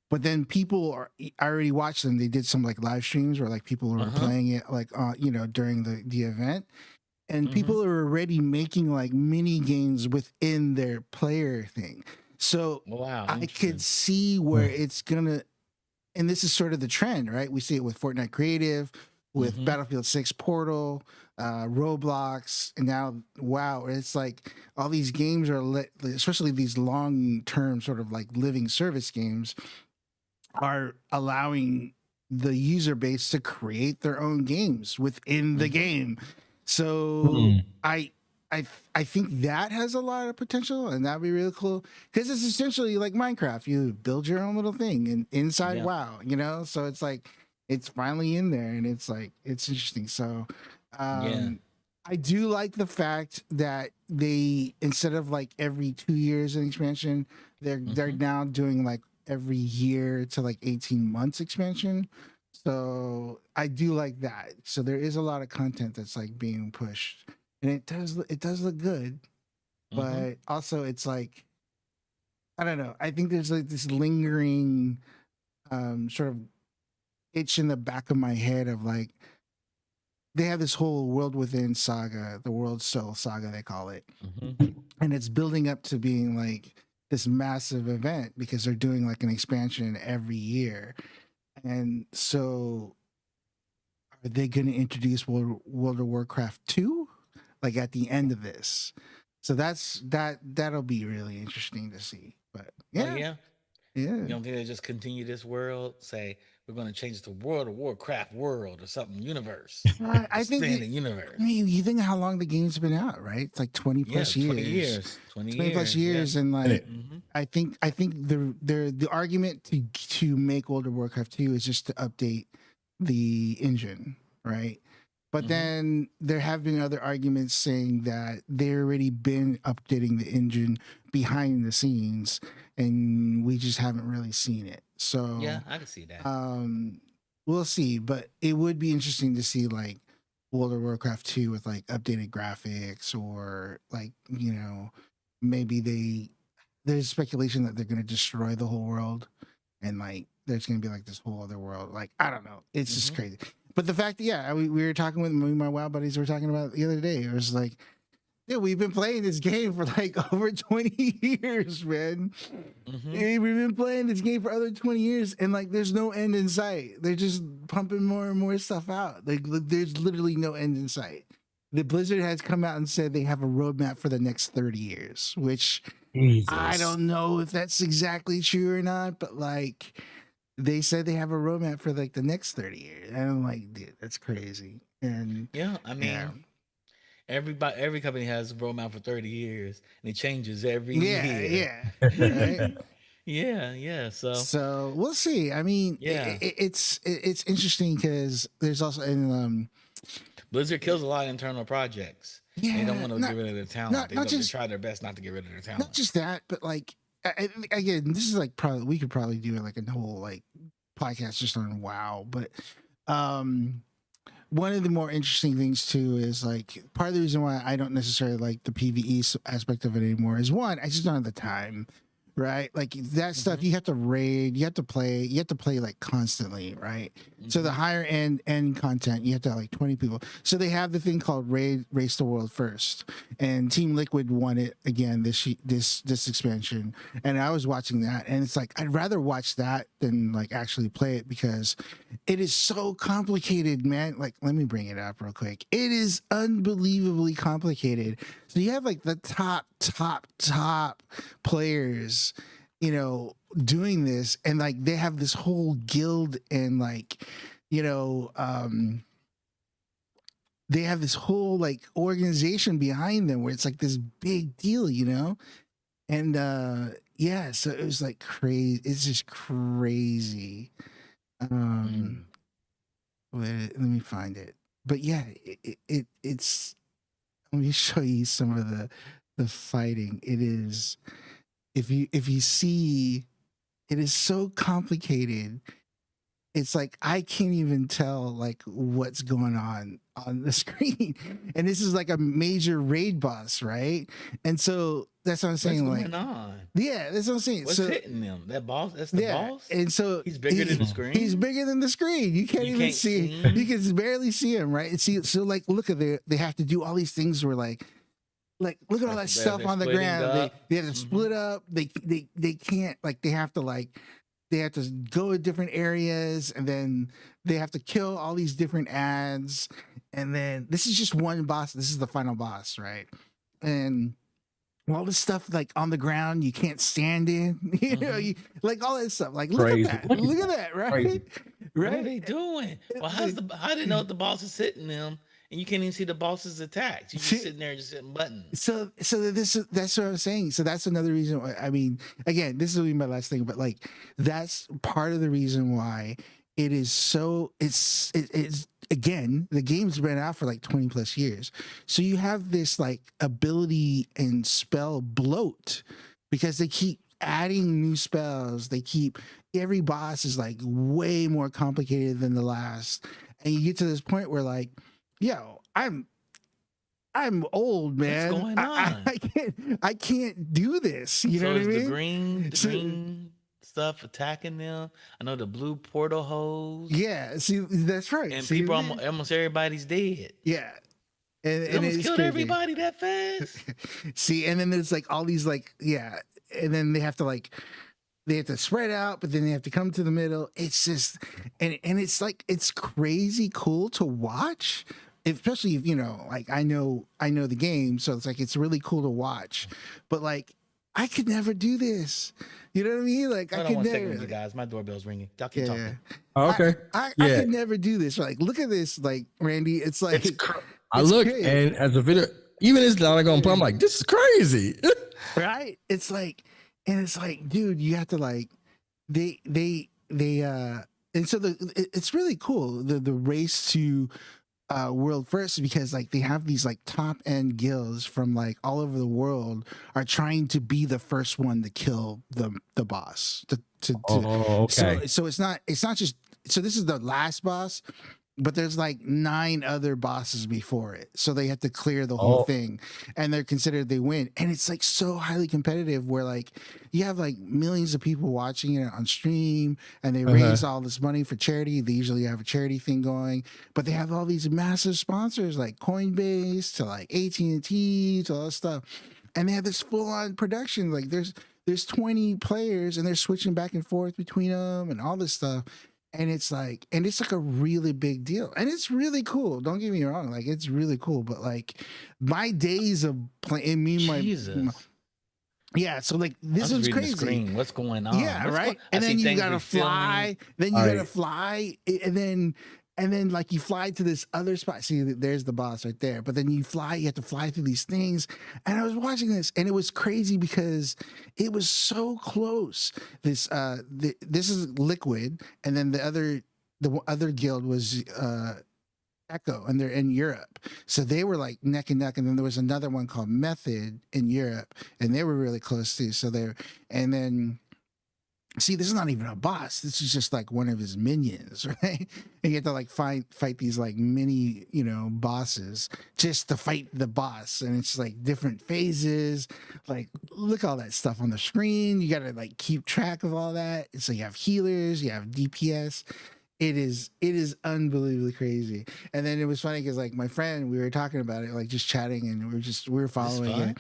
But then I already watched them. They did some like live streams where like people were playing it like, during the event, and people are already making like mini games within their player thing. So I could see where it's gonna, and this is sort of the trend, right? We see it with Fortnite Creative, with Battlefield 6 Portal, Roblox, and now WoW. It's like all these games are, especially these long-term sort of like living service games, are allowing the user base to create their own games within the game. So I think that has a lot of potential, and that'd be really cool because it's essentially like Minecraft. You build your own little thing and inside WoW, So it's like it's finally in there, and it's like it's interesting. So I do like the fact that they, instead of like every 2 years an expansion, they're now doing like every year to like 18 months expansion. So I do like that. So there is a lot of content that's like being pushed, and it does look good, but also it's like I don't know. I think there's like this lingering sort of itch in the back of my head of like they have this whole World Within saga, the World Soul saga they call it, and it's building up to being like this massive event because they're doing like an expansion every year, and so are they going to introduce World of Warcraft 2 like at the end of this? So that'll be really interesting to see. But yeah, yeah. yeah. You don't think they just continue this world? Say we're going to change it to World of Warcraft world or something universe, I think expanding universe. I mean, you think of how long the game's been out, right? It's like 20 plus years. 20 years. 20 plus years, yeah. and like I think the argument to make World of Warcraft 2 is just to update the engine, right? But then there have been other arguments saying that they've already been updating the engine behind the scenes, and we just haven't really seen it. So yeah, I can see that. We'll see, but it would be interesting to see like World of Warcraft 2 with like updated graphics, or like, you know, maybe there's speculation that they're going to destroy the whole world, and like there's going to be like this whole other world. Like, I don't know. It's just crazy. But the fact that, yeah, we were talking with my WoW buddies, we were talking about the other day. It was like, yeah, we've been playing this game for like over 20 years, man. We've been playing this game for other 20 years, and like there's no end in sight. They're just pumping more and more stuff out. Like there's literally no end in sight. The Blizzard has come out and said they have a roadmap for the next 30 years, which I don't know if that's exactly true or not, but like they said they have a roadmap for like the next 30 years. And I'm like, dude, that's crazy. And yeah, I mean, every company has a roadmap for 30 years, and it changes every year. Right? Yeah. So we'll see. I mean, it's interesting because there's also Blizzard kills a lot of internal projects. Yeah, they don't want to get rid of their talent. They try their best not to get rid of their talent. Not just that, but like again, this is like probably we could probably do like a whole like podcast just on WoW. But one of the more interesting things too is like part of the reason why I don't necessarily like the PvE aspect of it anymore is one, I just don't have the time. Right, like that stuff you have to raid, you have to play like constantly, right? So the higher end content, you have to have like 20 people. So they have the thing called Race the World First, and Team Liquid won it again this expansion. And I was watching that, and it's like I'd rather watch that than like actually play it because it is so complicated, man. Like let me bring it up real quick. It is unbelievably complicated. So you have like the top players, you know, doing this, and like they have this whole guild, and like, you know, they have this whole like organization behind them where it's like this big deal, you know, and yeah, so it was like crazy. It's just crazy. Let me find it. But yeah, it's. Let me show you some of the fighting. It is, if you see, it is so complicated. It's like I can't even tell like what's going on the screen, and this is like a major raid boss, right? And so that's what I'm saying. What's like, going on? Yeah, that's what I'm saying. What's hitting them? That boss? That's the boss. And so he's bigger than the screen. He's bigger than the screen. You can't even see. You can barely see him, right? And see, so like, look at they have to do all these things where like look at all that stuff on the ground. They have to split up. They can't, like, they have to go to different areas, and then they have to kill all these different ads. And then this is just one boss. This is the final boss, right? And all this stuff like on the ground you can't stand in, you know, you like all that stuff. Like look at that, right? Right? What are they doing? Well, how do they know the boss is hitting them? And you can't even see the boss's attacks. You're just sitting there just hitting buttons. So that's what I'm saying. So that's another reason why, I mean, again, this will be my last thing, but like that's part of the reason why it is so it's again, the game's been out for like 20 plus years. So you have this like ability and spell bloat because they keep adding new spells. They keep every boss is like way more complicated than the last, and you get to this point where like, yo, I'm old, man. What's going on? I can't do this. You know what I mean? The green stuff attacking them. I know the blue portal holes. Yeah, see, that's right. And see, people, almost everybody's dead. Yeah, and it's killed everybody that fast. See, and then there's like all these like, yeah, and then they have to spread out, but then they have to come to the middle. It's just, and it's like, it's crazy cool to watch, especially if, you know, like I know the game, so it's like, it's really cool to watch, but like, I could never do this. You know what I mean? Like, I could never. You guys, my doorbell's ringing. Y'all keep talking. Oh, okay. I could never do this. Like, look at this, like, Randy. It's like, I look crazy. And as a video, even it's not gonna play, I'm like, this is crazy. Right? It's like, and it's like, dude, you have to like, and so it's really cool, the race to world first, because like they have these like top end guilds from like all over the world are trying to be the first one to kill the boss. Okay. So it's not just, so this is the last boss, but there's like 9 other bosses before it, so they have to clear the whole thing, and they're considered, they win. And it's like so highly competitive where like you have like millions of people watching it on stream, and they raise all this money for charity. They usually have a charity thing going, but they have all these massive sponsors like Coinbase to like AT&T to all this stuff, and they have this full-on production. Like there's 20 players, and they're switching back and forth between them and all this stuff. And it's like a really big deal, and it's really cool. Don't get me wrong, like it's really cool. But like my days of playing, yeah. So like this is crazy. The screen. What's going on? Yeah, right. And then you gotta fly. Then you gotta fly, and then like you fly to this other spot. See, there's the boss right there. But then you fly. You have to fly through these things. And I was watching this, and it was crazy because it was so close. This is Liquid, and then the other guild was Echo, and they're in Europe. So they were like neck and neck. And then there was another one called Method in Europe, and they were really close too. So and then. See, this is not even a boss. This is just like one of his minions, right? And you have to like fight these like mini, you know, bosses just to fight the boss. And it's like different phases. Like, look all that stuff on the screen. You got to like keep track of all that. So you have healers, you have DPS. It is unbelievably crazy. And then it was funny because like my friend, we were talking about it, like just chatting, and we were following it.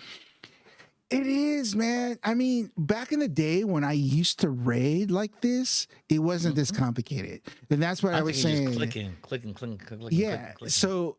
It is, man. I mean, back in the day when I used to raid like this, it wasn't this complicated. And that's what I was saying. Clicking. Yeah. So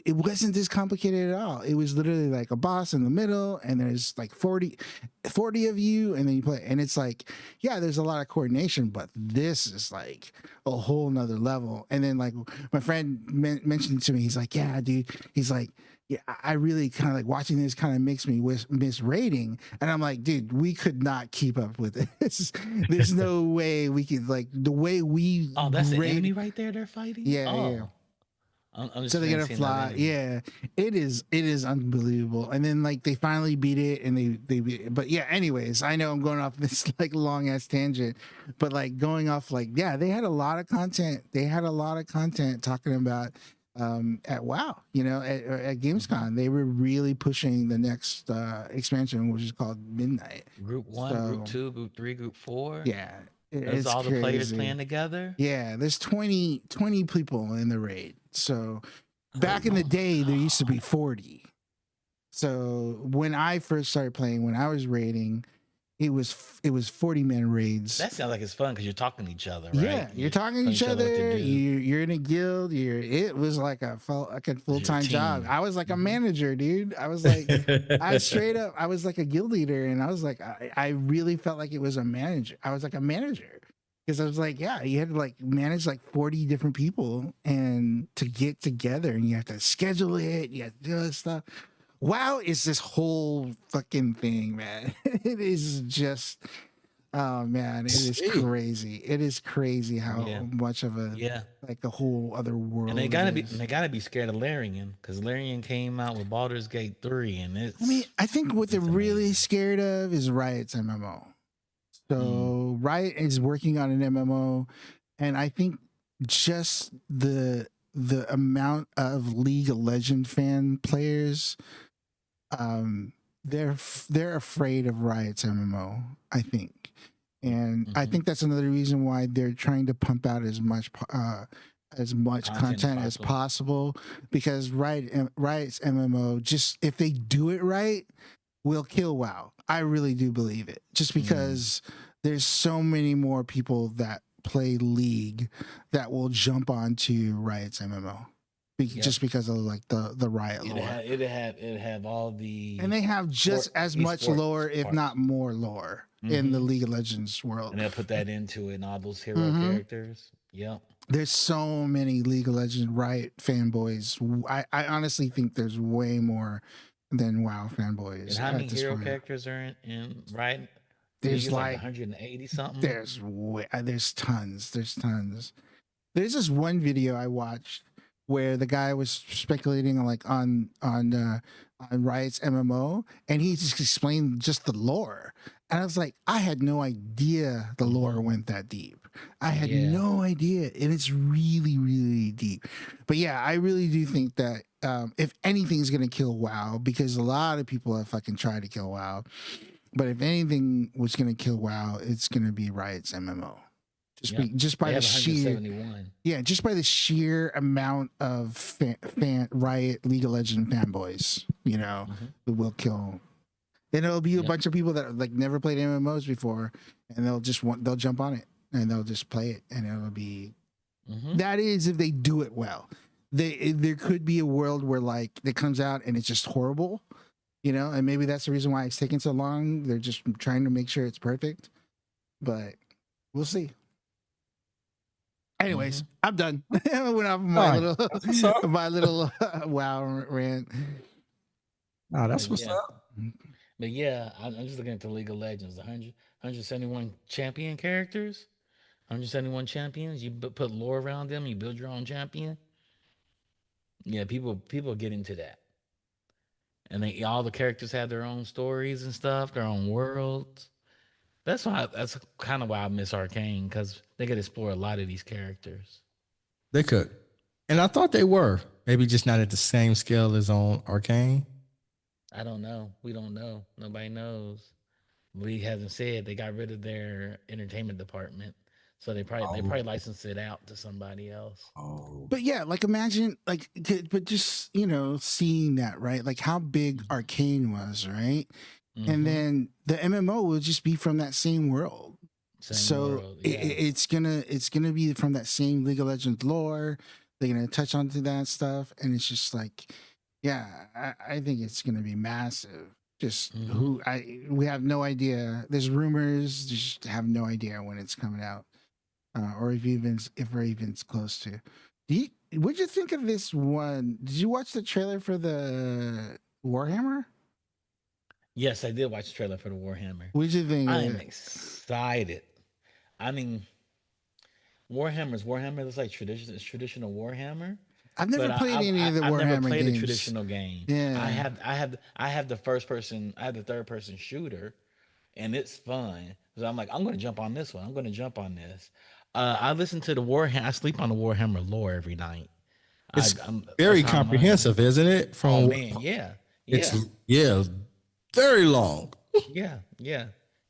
it wasn't this complicated at all. It was literally like a boss in the middle, and there's like 40 of you, and then you play. And it's like, yeah, there's a lot of coordination, but this is like a whole nother level. And then like my friend mentioned to me, he's like, yeah, dude. He's like, yeah, I really kind of like watching this kind of makes me miss raiding. And I'm like, dude, we could not keep up with this. There's no way we could, like, the way we that's the enemy right there they're fighting? Yeah. So they gotta fly. Yeah, it is unbelievable. And then like they finally beat it, and they beat it. But yeah, anyways, I know I'm going off this like long ass tangent, but like going off, like, yeah, they had a lot of content. Talking about at WoW, you know, at Gamescom. They were really pushing the next expansion, which is called Midnight. Group 1, Group 2, Group 3, Group 4. Yeah. It's all crazy. The players playing together. Yeah, there's 20 people in the raid. So back in the day, there used to be 40. So when I first started playing, when I was raiding, it was 40-man raids. That sounds like it's fun because you're talking to each other, right? Yeah, you're talking to each other. You're in a guild. It was like a full-time job. I was like a manager, dude. I was like, I was like a guild leader, and I was like, I really felt like it was a manager. I was like a manager because I was like, yeah, you had to like manage like 40 different people and to get together, and you have to schedule it. You have to do this stuff. WoW is this whole fucking thing, man. It is just, oh man, it is crazy. It is crazy how much of like a whole other world. And they gotta be scared of Larian, because Larian came out with Baldur's Gate 3, and it's. I mean, I think what they're really scared of is Riot's MMO. So Riot is working on an MMO, and I think just the amount of League of Legends fan players, they're afraid of Riot's MMO. I think, and I think that's another reason why they're trying to pump out as much content as possible, because Riot's MMO, just if they do it right, will kill WoW. I really do believe it, just because there's so many more people that play League that will jump onto Riot's MMO. Just because of like the Riot lore. It'd have all the, and they have just as much lore, if not more lore, in the League of Legends world. And they'll put that into it and all those hero characters. Yep. There's so many League of Legends Riot fanboys. I honestly think there's way more than WoW fanboys. And how many hero characters are in Riot? There's like 180 something. There's tons. There's this one video I watched where the guy was speculating on Riot's MMO, and he just explained just the lore. And I was like, I had no idea the lore went that deep. I had no idea, and it's really, really deep. But yeah, I really do think that if anything's gonna kill WoW, because a lot of people have fucking tried to kill WoW, but if anything was gonna kill WoW, it's gonna be Riot's MMO. Just by the sheer amount of Riot League of Legends fanboys, who will kill. And it'll be a bunch of people that like never played MMOs before, and they'll jump on it and they'll just play it, and it'll be that is if they do it well. There could be a world where like it comes out and it's just horrible, and maybe that's the reason why it's taking so long. They're just trying to make sure it's perfect, but we'll see. Anyways, I'm done. I went off my little WoW rant. Oh, that's what's up. But yeah, I'm just looking at the League of Legends. 171 champion characters, 171 champions. You put lore around them. You build your own champion. Yeah, people get into that, and all the characters have their own stories and stuff, their own worlds. That's kind of why I miss Arcane, because they could explore a lot of these characters. They could, and I thought they were maybe just not at the same scale as on Arcane. I don't know. We don't know. Nobody knows. League hasn't said. They got rid of their entertainment department, so they probably licensed it out to somebody else. Oh, but yeah, like imagine but just seeing that, right? Like how big Arcane was, right? And then the MMO will just be from that same world. It's gonna be from that same League of Legends lore. They're gonna touch onto that stuff, and it's just like, yeah, I think it's gonna be massive. Just we have no idea. There's rumors, just have no idea when it's coming out, or if we're even close to. What'd you think of this one? Did you watch the trailer for the Warhammer? Yes, I did watch the trailer for the Warhammer. What'd you think? I'm excited. I mean, Warhammer looks like traditional Warhammer. I've never played any of the Warhammer games. I've never played a traditional game. Yeah, I have the first person. I have the third person shooter, and it's fun. So I'm like, I'm going to jump on this one. I'm going to jump on this. I listen to the Warhammer. I sleep on the Warhammer lore every night. It's very comprehensive, isn't it? It's very long. Yeah.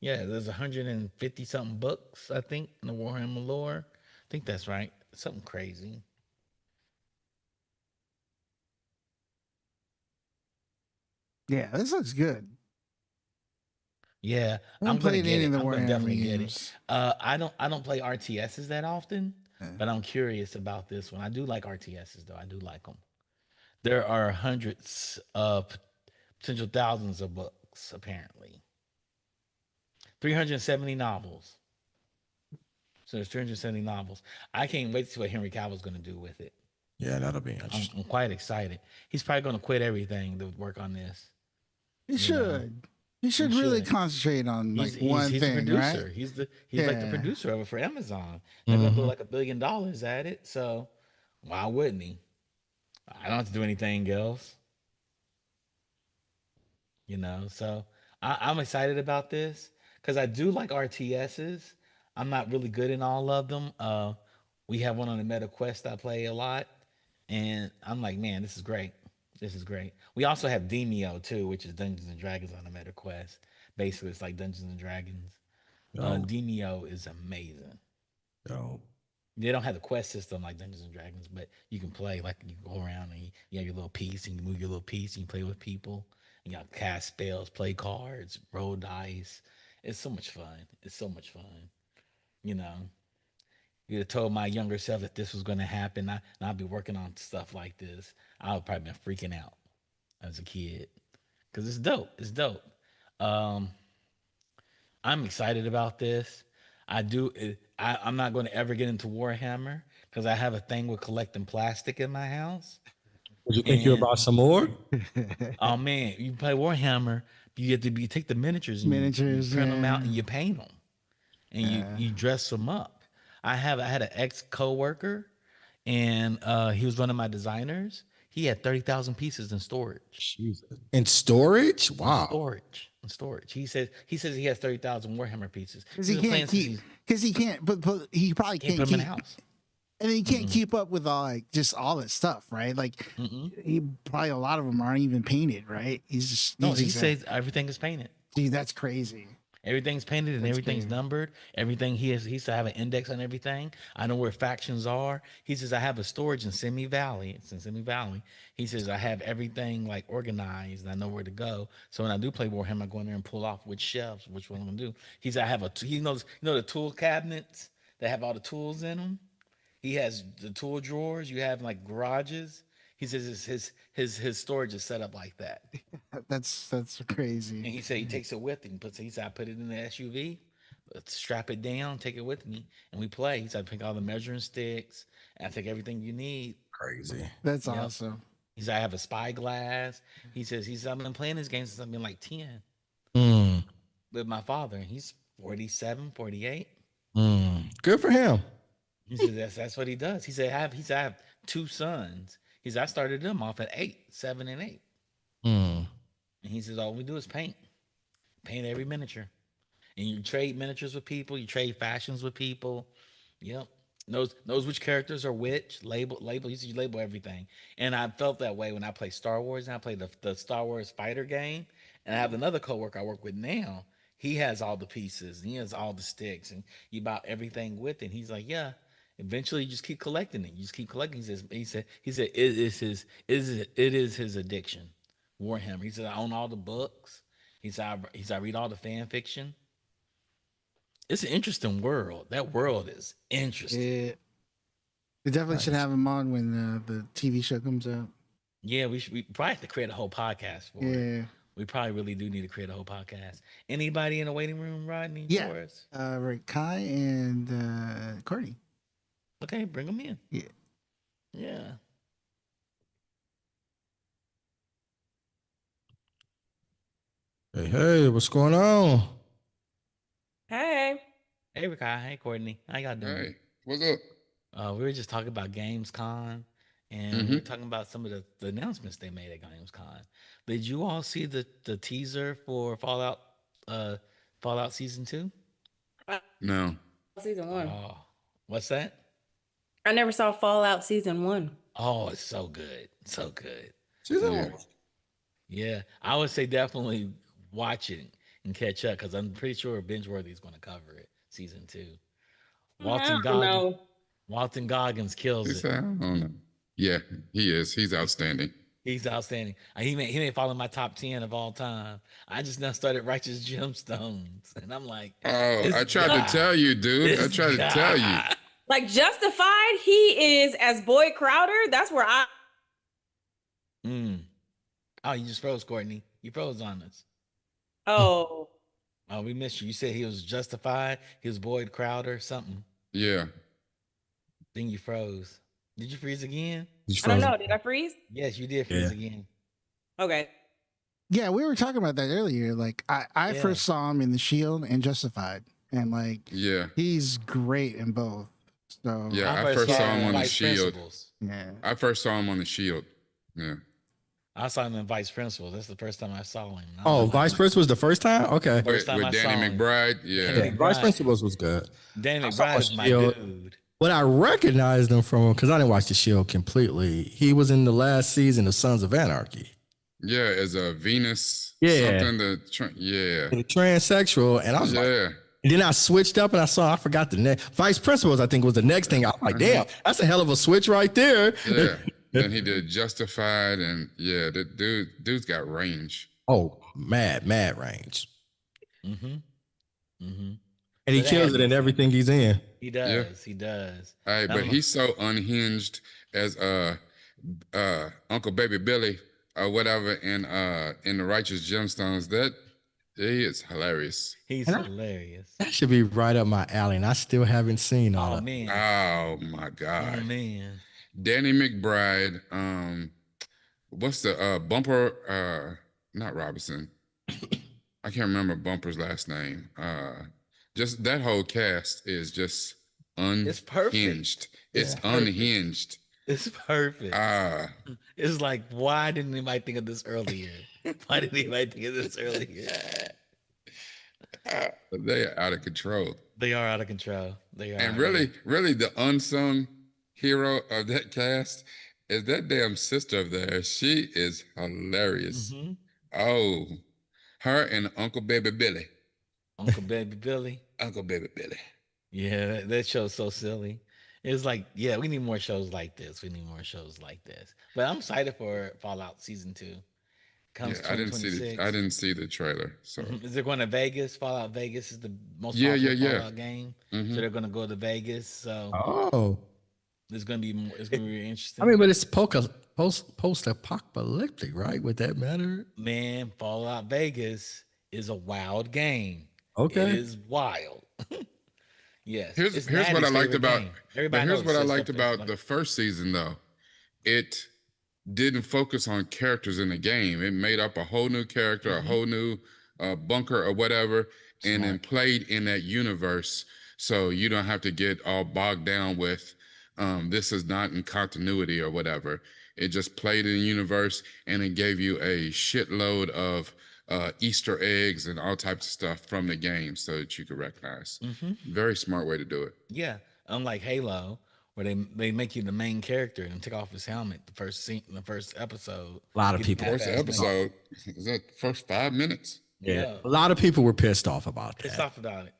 There's 150 something books, I think, in the Warhammer lore. I think that's right. Something crazy. Yeah, this looks good. Yeah, I'm gonna get it. I'm gonna definitely get it. I don't play RTSs that often, but I'm curious about this one. I do like RTSs though. I do like them. There are hundreds of potential thousands of books, apparently. 370 novels. So there's 370 novels. I can't wait to see what Henry Cavill's going to do with it. Yeah, that'll be interesting. I'm quite excited. He's probably going to quit everything to work on this. He should. He should really concentrate on one thing, the producer. Right? He's like the producer of it for Amazon. They're going to put like $1 billion at it. So why wouldn't he? I don't have to do anything else. So I'm excited about this because I do like RTSs. I'm not really good in all of them. We have one on the Meta Quest I play a lot, and I'm like, man, this is great. This is great. We also have Demio too, which is Dungeons and Dragons on the Meta Quest. Basically, it's like Dungeons and Dragons. Yo, Demio is amazing. yo. They don't have the quest system like Dungeons and Dragons, but you can play like you go around and you have your little piece and you move your little piece and you play with people and you got cast spells, play cards, roll dice. It's so much fun. It's so much fun. You know, you'd have told my younger self that this was going to happen. And I'd be working on stuff like this. I would probably been freaking out as a kid because it's dope. It's dope. Um, I'm excited about this. I do. I'm not going to ever get into Warhammer because I have a thing with collecting plastic in my house. Would you think you're And about some more? oh man, you play Warhammer, you get to be take the miniatures and you Miniatures, print them out yeah. and you paint them and you dress them up. I had an ex coworker, and he was one of my designers. He had 30,000 pieces in storage. Jesus. In storage? In Wow. storage. In storage. He says he has 30,000 Warhammer pieces. Because He's he been can't playing since keep. he's Because he can't. But he probably can't can't put them in keep. the house. And then he can't keep up with all like just all that stuff, right? Like he probably a lot of them aren't even painted, right? He's just No, he says everything is painted. Dude, that's crazy. Everything's painted and everything's numbered. Everything he says I have an index on everything. I know where factions are. He says I have a storage in Simi Valley. It's in Simi Valley. He says I have everything like organized and I know where to go. So when I do play Warhammer, I go in there and pull off which shelves, which one I'm gonna do. He said I have he knows the tool cabinets that have all the tools in them. He has the tool drawers you have in like garages. He says his storage is set up like that. That's crazy. And he said he takes it with him. He said I put it in the SUV, strap it down, take it with me, and we play. He said I pick all the measuring sticks, and I take everything you need. Crazy. That's awesome. He said I have a spyglass. He says I've been playing this game since I've been like 10 with my father, and he's 47, 48. Good for him. He said that's what he does. He said I have two sons. He said I started them off at 8, 7, and 8. And he says all we do is paint every miniature, and you trade miniatures with people. You trade fashions with people. Yep, knows which characters are which. Label. You label everything. And I felt that way when I play Star Wars, and I play the Star Wars fighter game. And I have another coworker I work with now. He has all the pieces. And he has all the sticks, and you bought everything with it. He's like, yeah. Eventually, you just keep collecting it. You just keep collecting. He said it is his addiction. Warhammer. He said I own all the books. He said I read all the fan fiction. It's an interesting world. That world is interesting. We definitely should have him on when the TV show comes out. Yeah, we probably have to create a whole podcast for it. We probably really do need to create a whole podcast. Anybody in the waiting room, Rodney? Yeah. For us? Right, Kai and Courtney. Okay, bring them in. Yeah. Yeah. Hey, what's going on? Hey. Hey, Kai. Hey, Courtney. How y'all doing? Hey, what's up? We were just talking about Gamescom, and we were talking about some of the announcements they made at Gamescom. Did you all see the teaser for Fallout Season 2? No. Season 1. Oh, what's that? I never saw Fallout Season 1. Oh, it's so good. So good. Season Yeah. 1. Yeah, I would say definitely watch it and catch up because I'm pretty sure Bingeworthy is going to cover it. Season 2. Walton Goggins kills He it. said, I don't know. Yeah, he is. He's outstanding. He's outstanding. He may fall in my top 10 of all time. I just now started Righteous Gemstones, and I'm like, Oh, I tried to tell you, dude. I tried to tell you. Like Justified, he is as Boyd Crowder. That's where I. Oh, you just froze, Courtney. You froze on us. Oh. Oh, we missed you. You said he was Justified. He was Boyd Crowder, something. Yeah. Then you froze. Did you freeze again? I don't know. Did I freeze? Yes, you did freeze again. Okay. Yeah, we were talking about that earlier. Like I first saw him in The Shield and Justified, and like he's great in both. So yeah, I first saw him on The Shield. Principles. Yeah, I first saw him on The Shield. Yeah. I saw him in Vice Principals. That's the first time I saw him. Oh, Vice Principals was the first time? Okay. First time I With saw Danny him. McBride. Danny Yeah. Vice McBride. Principals was good. Danny I saw McBride is my Shield. dude. But I recognized him from, because I didn't watch The Shield completely. He was in the last season of Sons of Anarchy. Yeah, as a Venus. Yeah. Something The transsexual. And I was like, and then I switched up and I forgot the next. Vice Principals, I think, was the next thing. I was like, damn, that's a hell of a switch right there. Yeah. Then he did Justified, and yeah, the dude's got range. Oh, mad range. Mm-hmm. Mm-hmm. And he kills it in everything he's in. He does. Yeah. He does. All right, but he's so unhinged as Uncle Baby Billy or whatever in the Righteous Gemstones. That he is hilarious. He's hilarious. That should be right up my alley, and I still haven't seen all of it. Man. Oh my God. Oh man. Danny McBride. What's the Bumper? Not Robinson. I can't remember Bumper's last name. Just that whole cast is just unhinged. It's perfect. It's unhinged. It's perfect. It's like, why didn't anybody think of this earlier? Why didn't anybody think of this earlier? They are out of control. They are out of control. They are. And really, the unsung hero of that cast is that damn sister of theirs. She is hilarious. Mm-hmm. Oh, her and Uncle Baby Billy. Uncle Baby Billy. Uncle Baby Billy. Yeah, that show's so silly. It's like, yeah, we need more shows like this. We need more shows like this. But I'm excited for Fallout Season 2. Comes I didn't see the trailer. So is it going to Vegas? Fallout Vegas is the most popular Fallout game. Mm-hmm. So they're going to go to Vegas. So it's going to be more. It's going to be really interesting. I mean, but it's post-apocalyptic, right? Would that matter? Man, Fallout Vegas is a wild game. Okay, it is wild. Yes. Here's what I liked about. But here's what I liked about the first season, though. It didn't focus on characters in the game. It made up a whole new character, a whole new bunker or whatever, and then played in that universe. So you don't have to get all bogged down with this is not in continuity or whatever. It just played in the universe, and it gave you a shitload of Easter eggs and all types of stuff from the game so that you could recognize. Very smart way to do it. Yeah. Unlike Halo, where they make you the main character and take off his helmet the first episode. A lot of people. First episode, is that first 5 minutes? Yeah. A lot of people were pissed off about that. Pissed off about it.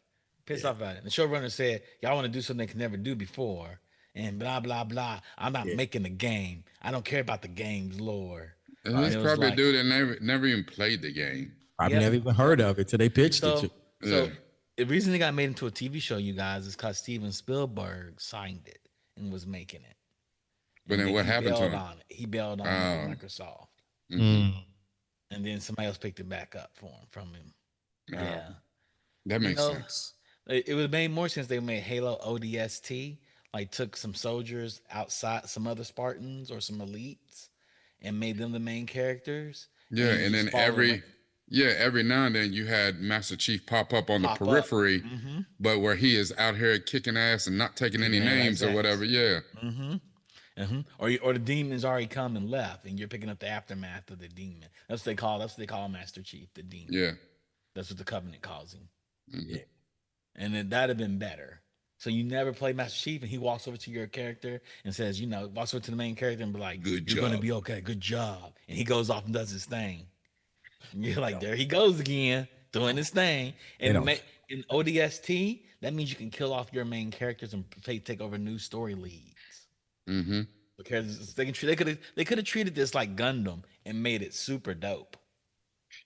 The showrunner said, y'all want to do something they could never do before. And blah, blah, blah. I'm not making the game. I don't care about the game's lore. And he's probably a dude that never even played the game. Probably never even heard of it till they pitched it to. So the reason it got made into a TV show, you guys, is because Steven Spielberg signed it and was making it. But then what happened to him? He bailed on Microsoft. Mm-hmm. And then somebody else picked it back up from him. Yeah. That makes sense. It would have made more sense they made Halo ODST, like took some soldiers outside, some other Spartans or some elites, and made them the main characters. Yeah, and then every now and then you had Master Chief pop up on the periphery, but where he is out here kicking ass and not taking any names or whatever. Yeah. Or the demons already come and left, and you're picking up the aftermath of the demon. That's what they call Master Chief, the demon. Yeah. That's what the Covenant calls him. Yeah. And then that'd have been better. So you never play Master Chief, and he walks over to your character and says, walks over to the main character and be like, "You're going to be okay. Good job." And he goes off and does his thing. And you're like, there he goes again, doing his thing. And in ODST, that means you can kill off your main characters and take over new story leads. Because they could have treated this like Gundam and made it super dope.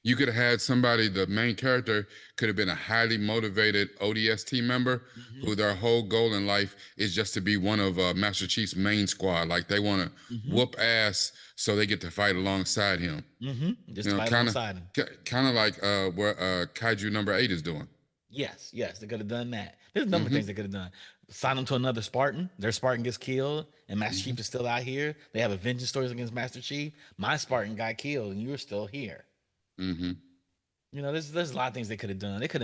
You could have had somebody, the main character could have been a highly motivated ODST member who their whole goal in life is just to be one of Master Chief's main squad. Like they want to whoop ass so they get to fight alongside him. Just fight alongside him. Kind of like what Kaiju number 8 is doing. Yes, they could have done that. There's a number of things they could have done. Sign them to another Spartan. Their Spartan gets killed, and Master Chief is still out here. They have vengeance stories against Master Chief. My Spartan got killed, and you're still here. There's a lot of things they could have done. They could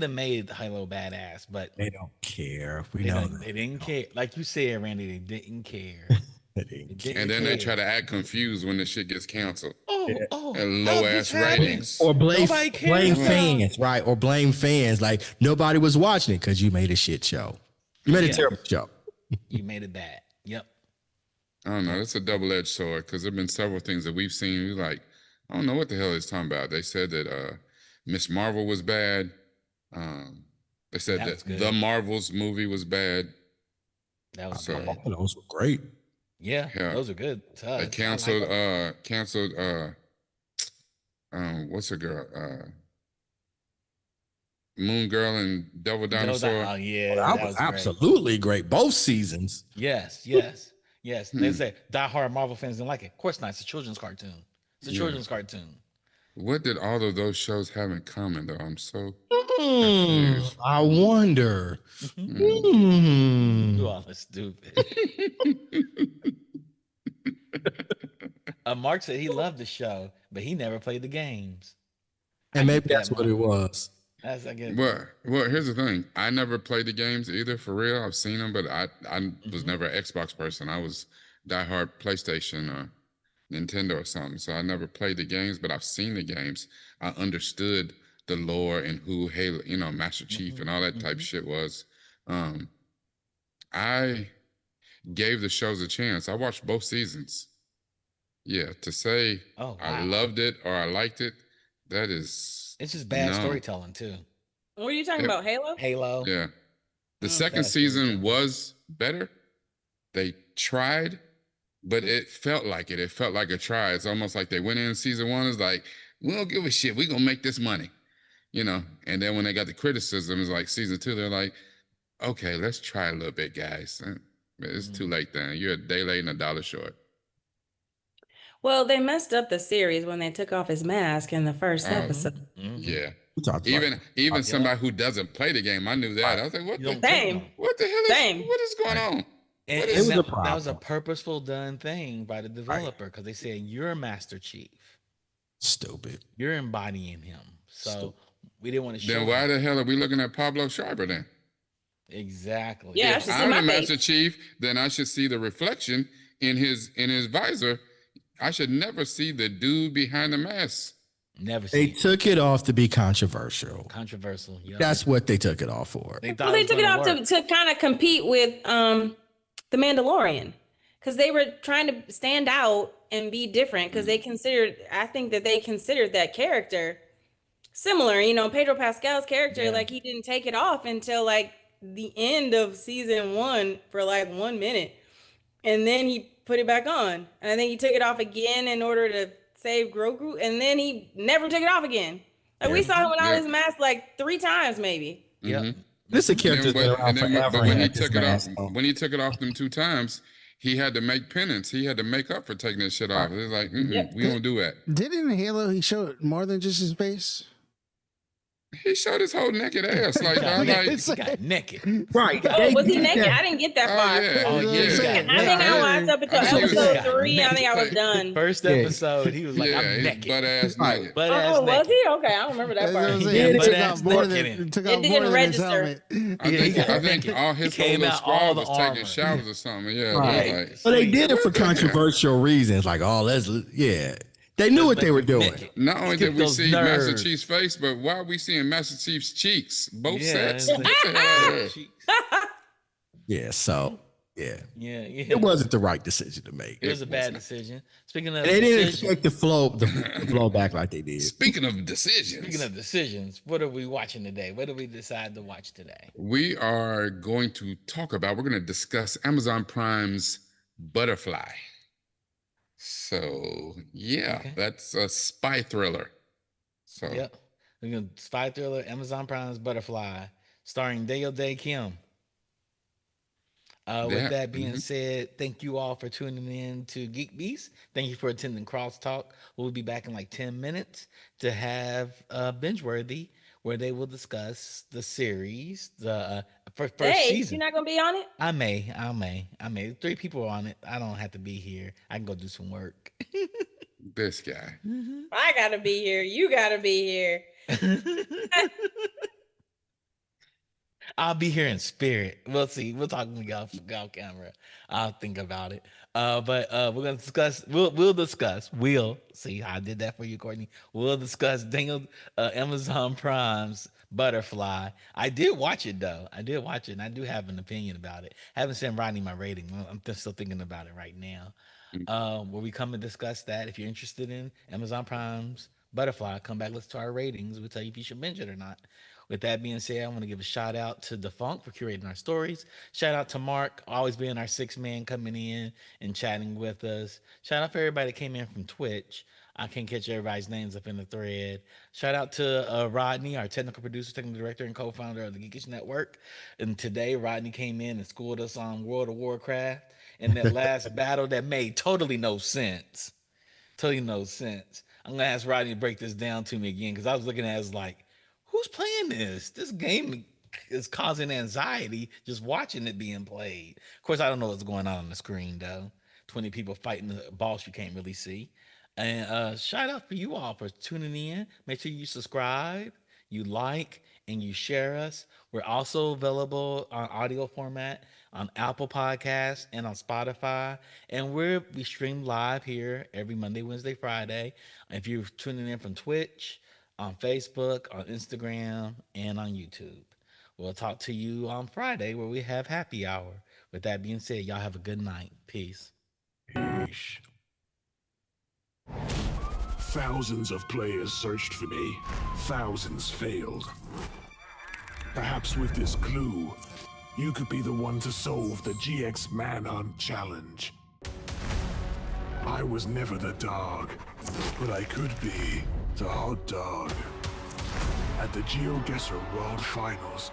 have made Halo badass, but they don't care. They didn't care. Like you said, Randy, they didn't care. And then they try to act confused when the shit gets canceled. And low ass ratings. Or blame fans, right? Or blame fans like nobody was watching it because you made a shit show. You made a terrible show. You made it bad. Yep. I don't know. It's a double-edged sword because there have been several things that we've seen. Like, I don't know what the hell he's talking about. They said that Miss Marvel was bad. They said that the Marvels movie was bad. That was good. Those were great. Yeah, those are good. They canceled. What's her girl? Moon Girl and Devil Dinosaur. That was absolutely great. Both seasons. Yes. They say diehard Marvel fans didn't like it. Of course not. It's a children's cartoon. It's a children's cartoon. What did all of those shows have in common, though? I'm so confused. I wonder. You all are stupid. Mark said he loved the show, but he never played the games. And maybe that's what it was. Well, here's the thing. I never played the games either, for real. I've seen them, but I was never an Xbox person. I was diehard PlayStation or Nintendo or something. So I never played the games, but I've seen the games. I understood the lore and who Halo, Master Chief and all that type shit was. I gave the shows a chance. I watched both seasons. Yeah, to say I loved it or I liked it, that is... It's just bad storytelling, too. What are you talking about, Halo? Yeah. The second season was better. They tried, but it felt like it. It felt like a try. It's almost like they went in season one, it's like, we don't give a shit. We're going to make this money, And then when they got the criticism, it's like season two, they're like, okay, let's try a little bit, guys. It's too late then. You're a day late and a dollar short. Well, they messed up the series when they took off his mask in the first episode. Yeah. Even somebody who doesn't play the game, I knew that. I was like, what the hell what is going on? That was a purposeful done thing by the developer because they said, you're Master Chief. Stupid. You're embodying him. So we didn't want to show Then why the hell are we looking at Pablo Schreiber then? Exactly. Yeah, if I'm the Master Chief, then I should see the reflection in his visor. I should never see the dude behind the mask. Never. They took it off to be controversial. Yeah. That's what they took it off for. They took it off to kind of compete with the Mandalorian, because they were trying to stand out and be different. Because I think that they considered that character similar. Pedro Pascal's character, like he didn't take it off until like the end of season 1 for like 1 minute, and then he put it back on, and I think he took it off again in order to save Grogu, and then he never took it off again. Like we saw him without his mask like 3 times, maybe. Yeah, this is a character. But when he took it off them 2 times, he had to make penance. He had to make up for taking that shit off. It's like, we don't do that. Didn't in Halo he showed more than just his face? He showed his whole naked ass. Like, he got naked. Right. Oh, was he naked? I didn't get that far. I think I watched up until episode 3. I think I was done. First episode, he was like, I'm naked. Butt ass naked. Was he? Okay, I don't remember that part. It didn't register. I think all his whole squad was taking showers or something. Yeah. But they did it for controversial reasons. Like, they knew what they were doing. Not only did we see Master Chief's face, but why are we seeing Master Chief's cheeks? Both sets. It wasn't the right decision to make. It was a bad decision. Speaking of, they didn't expect the blow back like they did. Speaking of decisions, what are we watching today? What did we decide to watch today? We are going to we're going to discuss Amazon Prime's Butterfly. So that's a spy thriller. So we're gonna spy thriller, Amazon Prime's Butterfly, starring Dayo Day Kim. With that being said, thank you all for tuning in to GeekBeast. Thank you for attending Crosstalk. We'll be back in like 10 minutes to have Binge Worthy, where they will discuss the series, the first season. You're not gonna be on it? I may. 3 people are on it. I don't have to be here. I can go do some work. This guy. I gotta be here. You gotta be here. I'll be here in spirit. We'll see. We'll talk to y'all off camera. I'll think about it. But we're gonna discuss. We'll discuss. We'll see. I did that for you, Courtney. We'll discuss Daniel Amazon Prime's Butterfly. I did watch it though. I did watch it, and I do have an opinion about it. I haven't sent Rodney my rating. I'm still thinking about it right now. Where we come and discuss that. If you're interested in Amazon Prime's Butterfly, come back, listen to our ratings. We'll tell you if you should binge it or not. With that being said, I want to give a shout out to Defunct for curating our stories. Shout out to Mark, always being our sixth man coming in and chatting with us. Shout out for everybody that came in from Twitch. I can't catch everybody's names up in the thread. Shout out to Rodney, our technical producer, technical director, and co-founder of the Geekish Network. And today, Rodney came in and schooled us on World of Warcraft in that last battle that made totally no sense. Totally no sense. I'm gonna ask Rodney to break this down to me again because I was looking at it as like, who's playing this? This game is causing anxiety just watching it being played. Of course, I don't know what's going on the screen though. 20 people fighting the boss you can't really see. And shout out for you all for tuning in. Make sure you subscribe, you like, and you share us. We're also available on audio format on Apple Podcasts and on Spotify. And we stream live here every Monday, Wednesday, Friday. If you're tuning in from Twitch, on Facebook, on Instagram, and on YouTube. We'll talk to you on Friday where we have happy hour. With that being said, y'all have a good night. Peace. Peace. Thousands of players searched for me. Thousands failed. Perhaps with this clue, you could be the one to solve the GX Manhunt Challenge. I was never the dog, but I could be the hot dog. At the GeoGuessr World Finals,